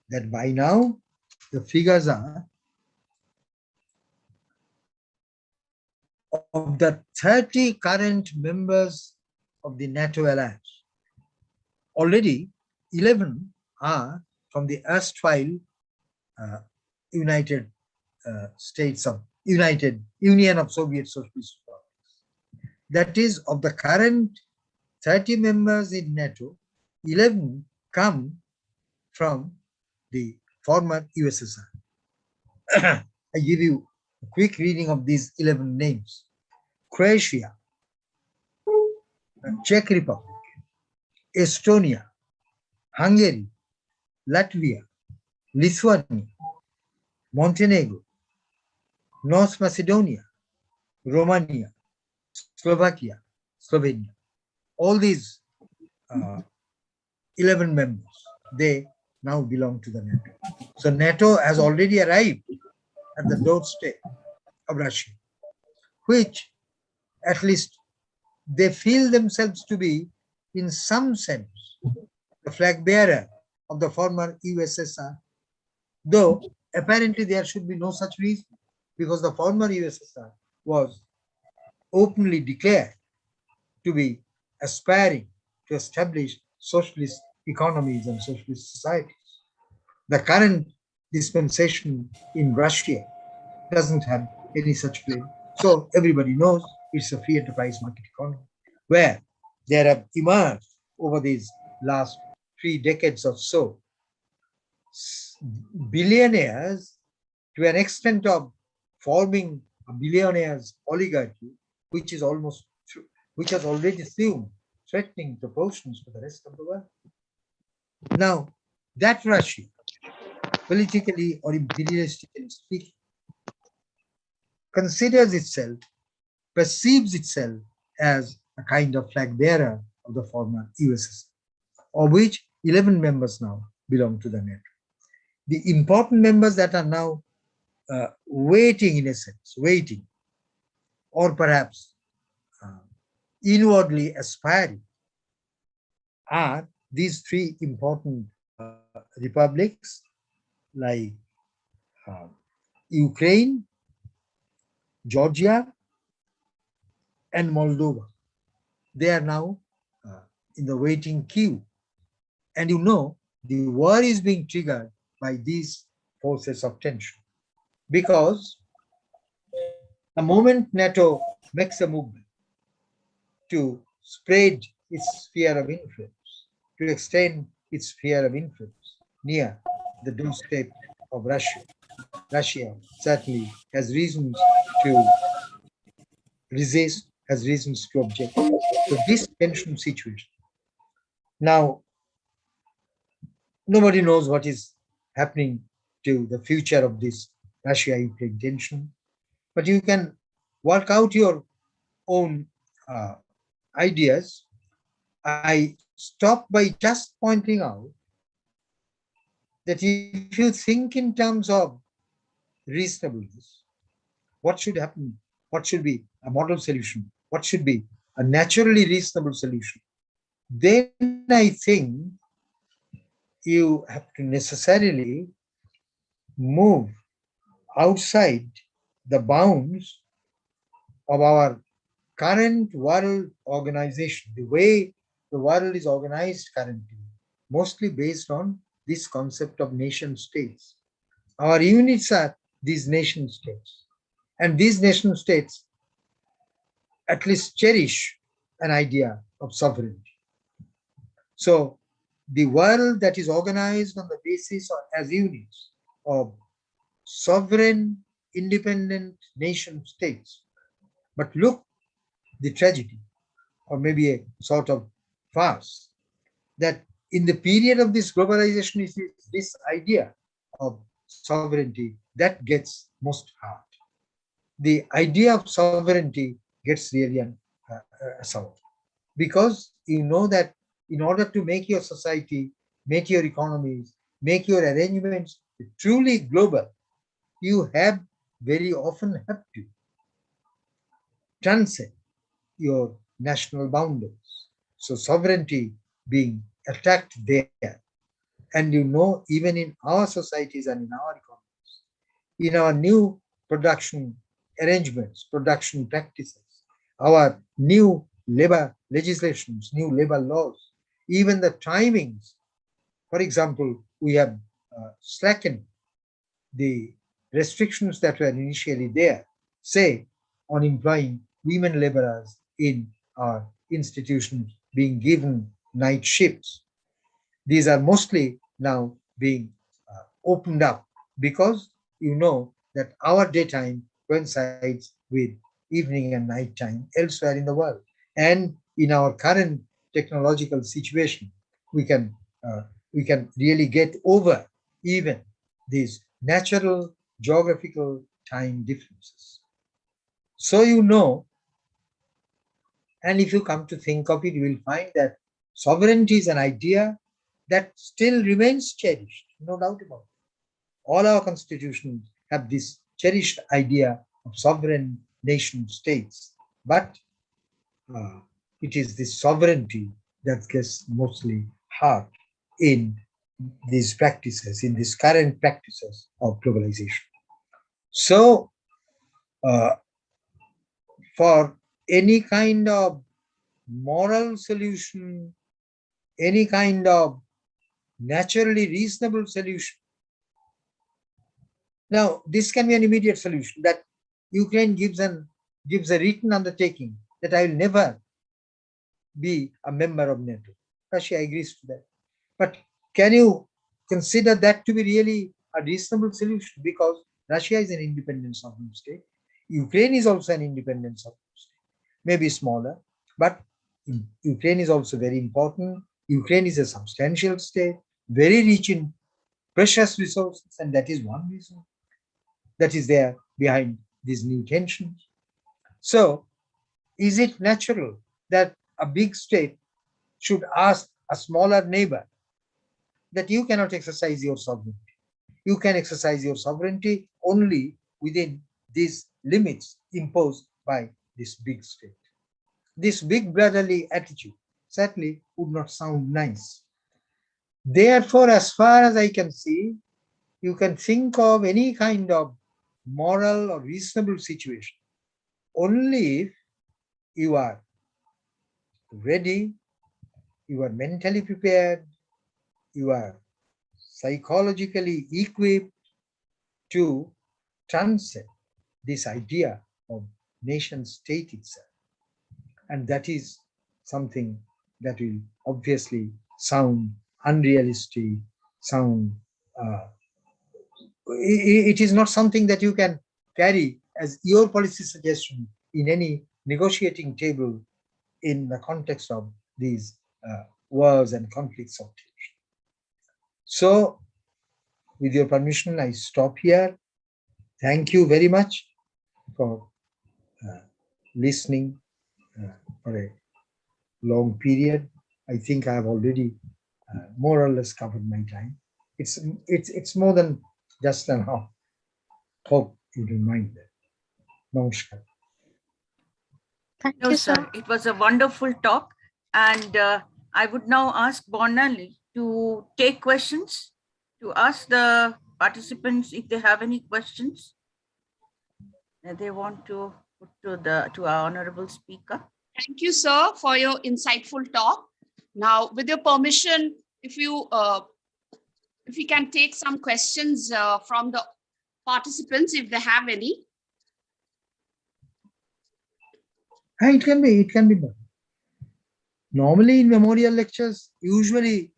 that by now the figures are of the 30 current members of the NATO alliance, already 11 are from the erstwhile United Union of Soviet Socialist Republics. That is, of the current 30 members in NATO, 11 come from the former USSR. I give you a quick reading of these 11 names. Croatia, Czech Republic, Estonia, Hungary, Latvia, Lithuania, Montenegro, North Macedonia, Romania, Slovakia, Slovenia. All these 11 members, they now belong to the NATO. So NATO has already arrived at the doorstep of Russia, which at least they feel themselves to be, in some sense, the flag bearer of the former USSR, though apparently there should be no such reason, because the former USSR was openly declared to be aspiring to establish socialist economies and socialist societies. The current dispensation in Russia doesn't have any such claim. So everybody knows it's a free enterprise market economy, where there have emerged over these last 3 decades or so billionaires, to an extent of forming a billionaires oligarchy, which has already assumed threatening proportions for the rest of the world. Now, that Russia, politically or imperialistically speaking, perceives itself as a kind of flag bearer of the former USSR, of which 11 members now belong to the NATO. The important members that are now waiting, in a sense, or perhaps inwardly aspiring, are these 3 important republics like Ukraine, Georgia, and Moldova. They are now in the waiting queue. And you know, the war is being triggered by these forces of tension. Because the moment NATO makes a movement to spread its sphere of influence, to extend its sphere of influence near the doorstep of Russia. Russia certainly has reasons to resist, has reasons to object. So this tension situation. Now, nobody knows what is happening to the future of this Russia-Ukraine tension, but you can work out your own ideas. I stop by just pointing out that if you think in terms of reasonableness, what should happen? What should be a model solution? What should be a naturally reasonable solution? Then I think you have to necessarily move outside the bounds of our current world organization, the way the world is organized currently, mostly based on this concept of nation states. Our units are these nation states, and these nation states at least cherish an idea of sovereignty. So the world that is organized on the basis of, as units of sovereign, independent nation states. But look, the tragedy, or maybe a sort of farce, that in the period of this globalization is this idea of sovereignty that gets most hard. The idea of sovereignty gets really assault, because you know that in order to make your society, make your economies, make your arrangements truly global, you have very often have to transcend your national boundaries. So sovereignty being attacked there. And you know, even in our societies and in our economies, in our new production arrangements, production practices, our new labor legislations, new labor laws, even the timings. For example, we have slackened the restrictions that were initially there, say, on employing women laborers in our institutions, being given night shifts. These are mostly now being opened up, because you know that our daytime coincides with evening and night time elsewhere in the world. And in our current technological situation, we can really get over even these natural geographical time differences. So you know, and if you come to think of it, you will find that sovereignty is an idea that still remains cherished, no doubt about it. All our constitutions have this cherished idea of sovereign nation states, but it is this sovereignty that gets mostly hard in these practices, in these current practices of globalization. So, for any kind of moral solution, any kind of naturally reasonable solution. Now, this can be an immediate solution, that Ukraine gives a written undertaking that I will never be a member of NATO. Russia agrees to that. But can you consider that to be really a reasonable solution? Because Russia is an independent sovereign state. Ukraine is also an independent sovereign state, maybe smaller, but Ukraine is also very important. Ukraine is a substantial state, very rich in precious resources, and that is one reason that is there behind these new tensions. So, is it natural that a big state should ask a smaller neighbor that you cannot exercise your sovereignty? You can exercise your sovereignty only within these limits imposed by this big state. This big brotherly attitude certainly would not sound nice. Therefore, as far as I can see, you can think of any kind of moral or reasonable situation only if you are ready, you are mentally prepared, you are psychologically equipped to transcend this idea of nation state itself. And that is something that will obviously sound unrealistic, sound it is not something that you can carry as your policy suggestion in any negotiating table in the context of these wars and conflicts of tension. So, with your permission, I stop here. Thank you very much for listening for a long period. I think I have already more or less covered my time. It's more than just an half. Hope you don't mind that. Namaskar. Thank No, you, sir. sir. It was a wonderful talk. And I would now ask Bonali to take questions, to ask the participants if they have any questions that they want to put to our honorable speaker. Thank you, sir, for your insightful talk. Now, with your permission, if we can take some questions from the participants, if they have any. It can be done. Normally in memorial lectures, usually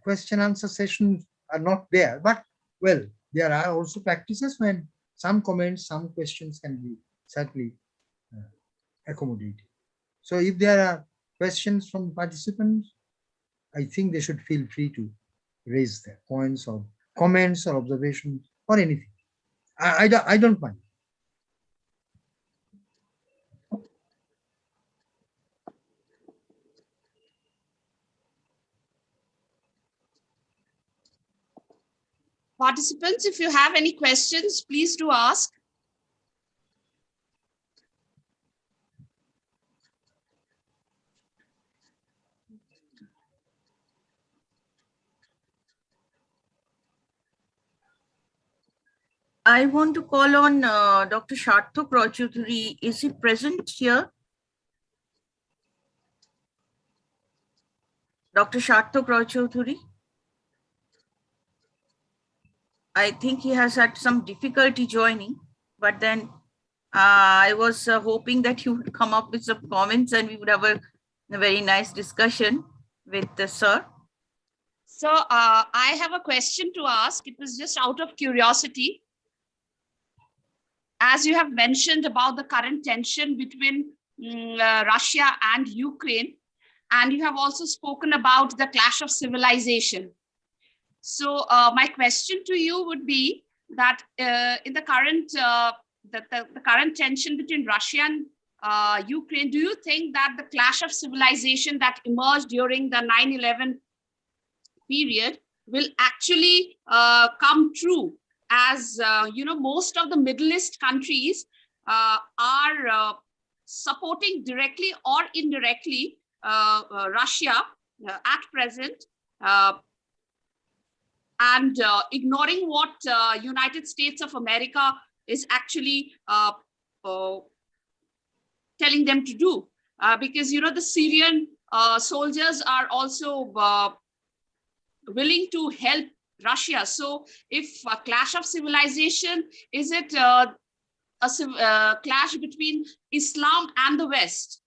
question answer sessions are not there, but well, there are also practices when some comments, some questions can be certainly accommodated. So if there are questions from participants, I think they should feel free to raise their points or comments or observations or anything. I don't mind. Participants, if you have any questions, please do ask. I want to call on Dr. Sharthak Roychoudhury. Is he present here? Dr. Sharthak Roychoudhury? I think he has had some difficulty joining, but then I was hoping that he would come up with some comments and we would have a very nice discussion with the sir. So I have a question to ask. It was just out of curiosity. As you have mentioned about the current tension between Russia and Ukraine, and you have also spoken about the clash of civilization. So my question to you would be that in the current the current tension between Russia and Ukraine, do you think that the clash of civilization that emerged during the 9/11 period will actually come true? As you know, most of the Middle East countries are supporting directly or indirectly Russia at present, and ignoring what United States of America is actually telling them to do, because you know the Syrian soldiers are also willing to help Russia. So if a clash of civilization, is it a clash between Islam and the West?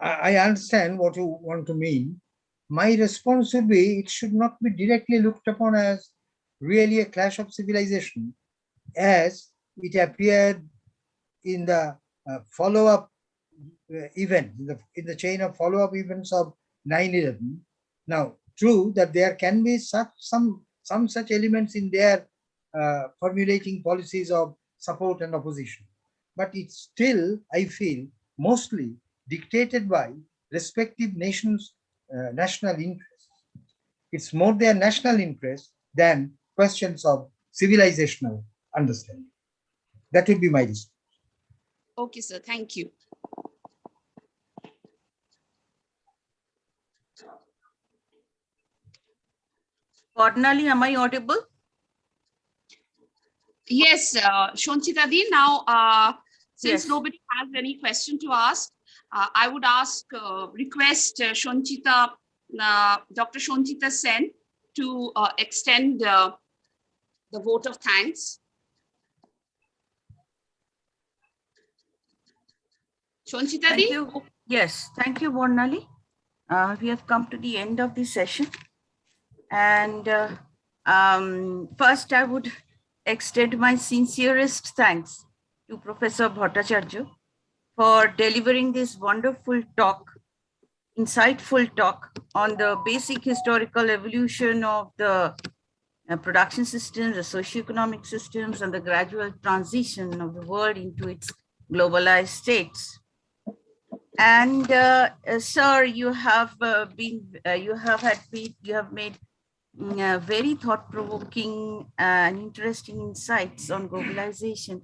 I understand what you want to mean. My response would be, it should not be directly looked upon as really a clash of civilization, as it appeared in the follow-up event, in the chain of follow-up events of 9/11. Now, true that there can be some such elements in their formulating policies of support and opposition, but it's still, I feel, mostly dictated by respective nations' national interests. It's more their national interest than questions of civilizational understanding. That would be my response. Okay, sir. Thank you. Ordinarily, am I audible? Yes, Shonchita Di, now, since Yes. nobody has any question to ask, I would request Shonchita, Dr. Shonchita Sen to extend the vote of thanks. Shonchita Thank Di? you. Yes, thank you, Bornali. We have come to the end of the session. And first, I would extend my sincerest thanks to Professor Bhattacharya for delivering this wonderful talk, insightful talk on the basic historical evolution of the production systems, the socioeconomic systems, and the gradual transition of the world into its globalized states. And sir, you have made very thought-provoking and interesting insights on globalization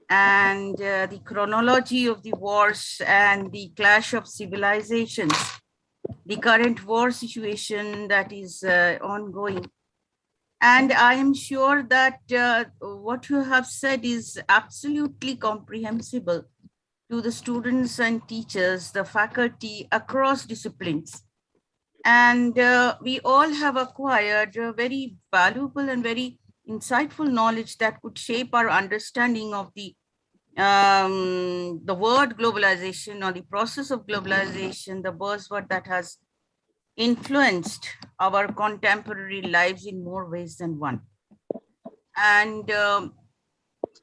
and the chronology of the wars and the clash of civilizations, the current war situation that is ongoing. And I am sure that what you have said is absolutely comprehensible to the students and teachers, the faculty across disciplines. And we all have acquired a very valuable and very insightful knowledge that could shape our understanding of the word globalization or the process of globalization, the buzzword that has influenced our contemporary lives in more ways than one. And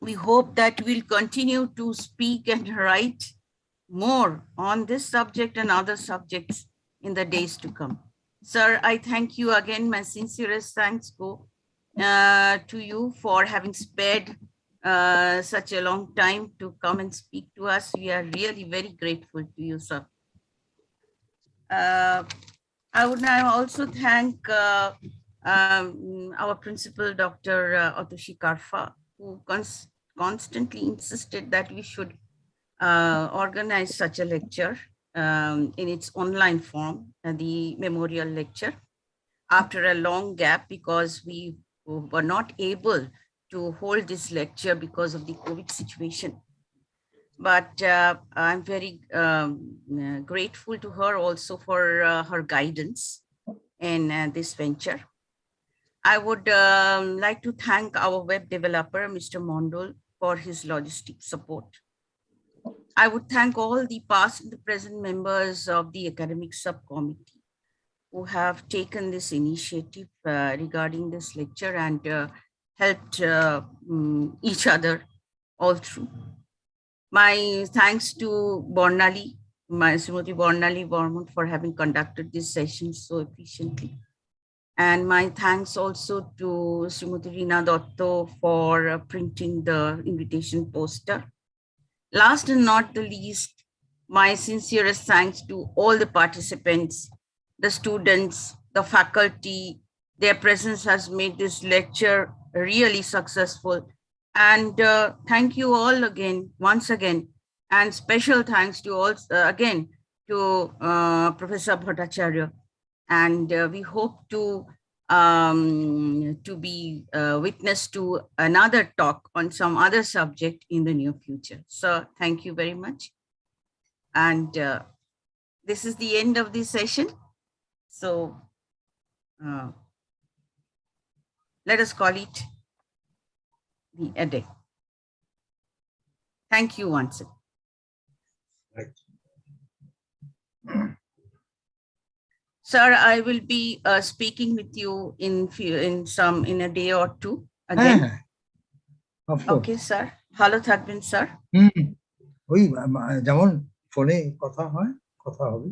we hope that we'll continue to speak and write more on this subject and other subjects in the days to come. Sir, I thank you again. My sincerest thanks go to you for having spared such a long time to come and speak to us. We are really very grateful to you, sir. I would now also thank our principal, Dr. Otoshi Karfa, who constantly insisted that we should organize such a lecture in its online form, the memorial lecture, after a long gap because we were not able to hold this lecture because of the COVID situation. But I'm very grateful to her also for her guidance in this venture. I would like to thank our web developer, Mr. Mondol, for his logistic support. I would thank all the past and the present members of the academic subcommittee who have taken this initiative regarding this lecture and helped each other all through. My thanks to Bornali, my Srimati Bornali Bormund, for having conducted this session so efficiently. And my thanks also to Srimati Rina Dotto for printing the invitation poster. Last and not the least, my sincerest thanks to all the participants, the students, the faculty. Their presence has made this lecture really successful. And thank you all again, once again, and special thanks to all again to Professor Bhattacharya. And we hope to be witness to another talk on some other subject in the near future. So thank you very much. And this is the end of this session. So let us call it a day. Thank you once again. Right. Sir, I will be speaking with you in a day or two again. Of course. Okay, sir. Hello, Thakbin, sir. ওই যেমন ফোনে কথা হয় কথা হবে।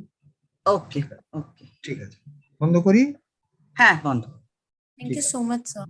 Okay. Okay. ঠিক আছে। বন্ধ করি? হ্যাঁ, বন্ধ। Thank you so much, sir.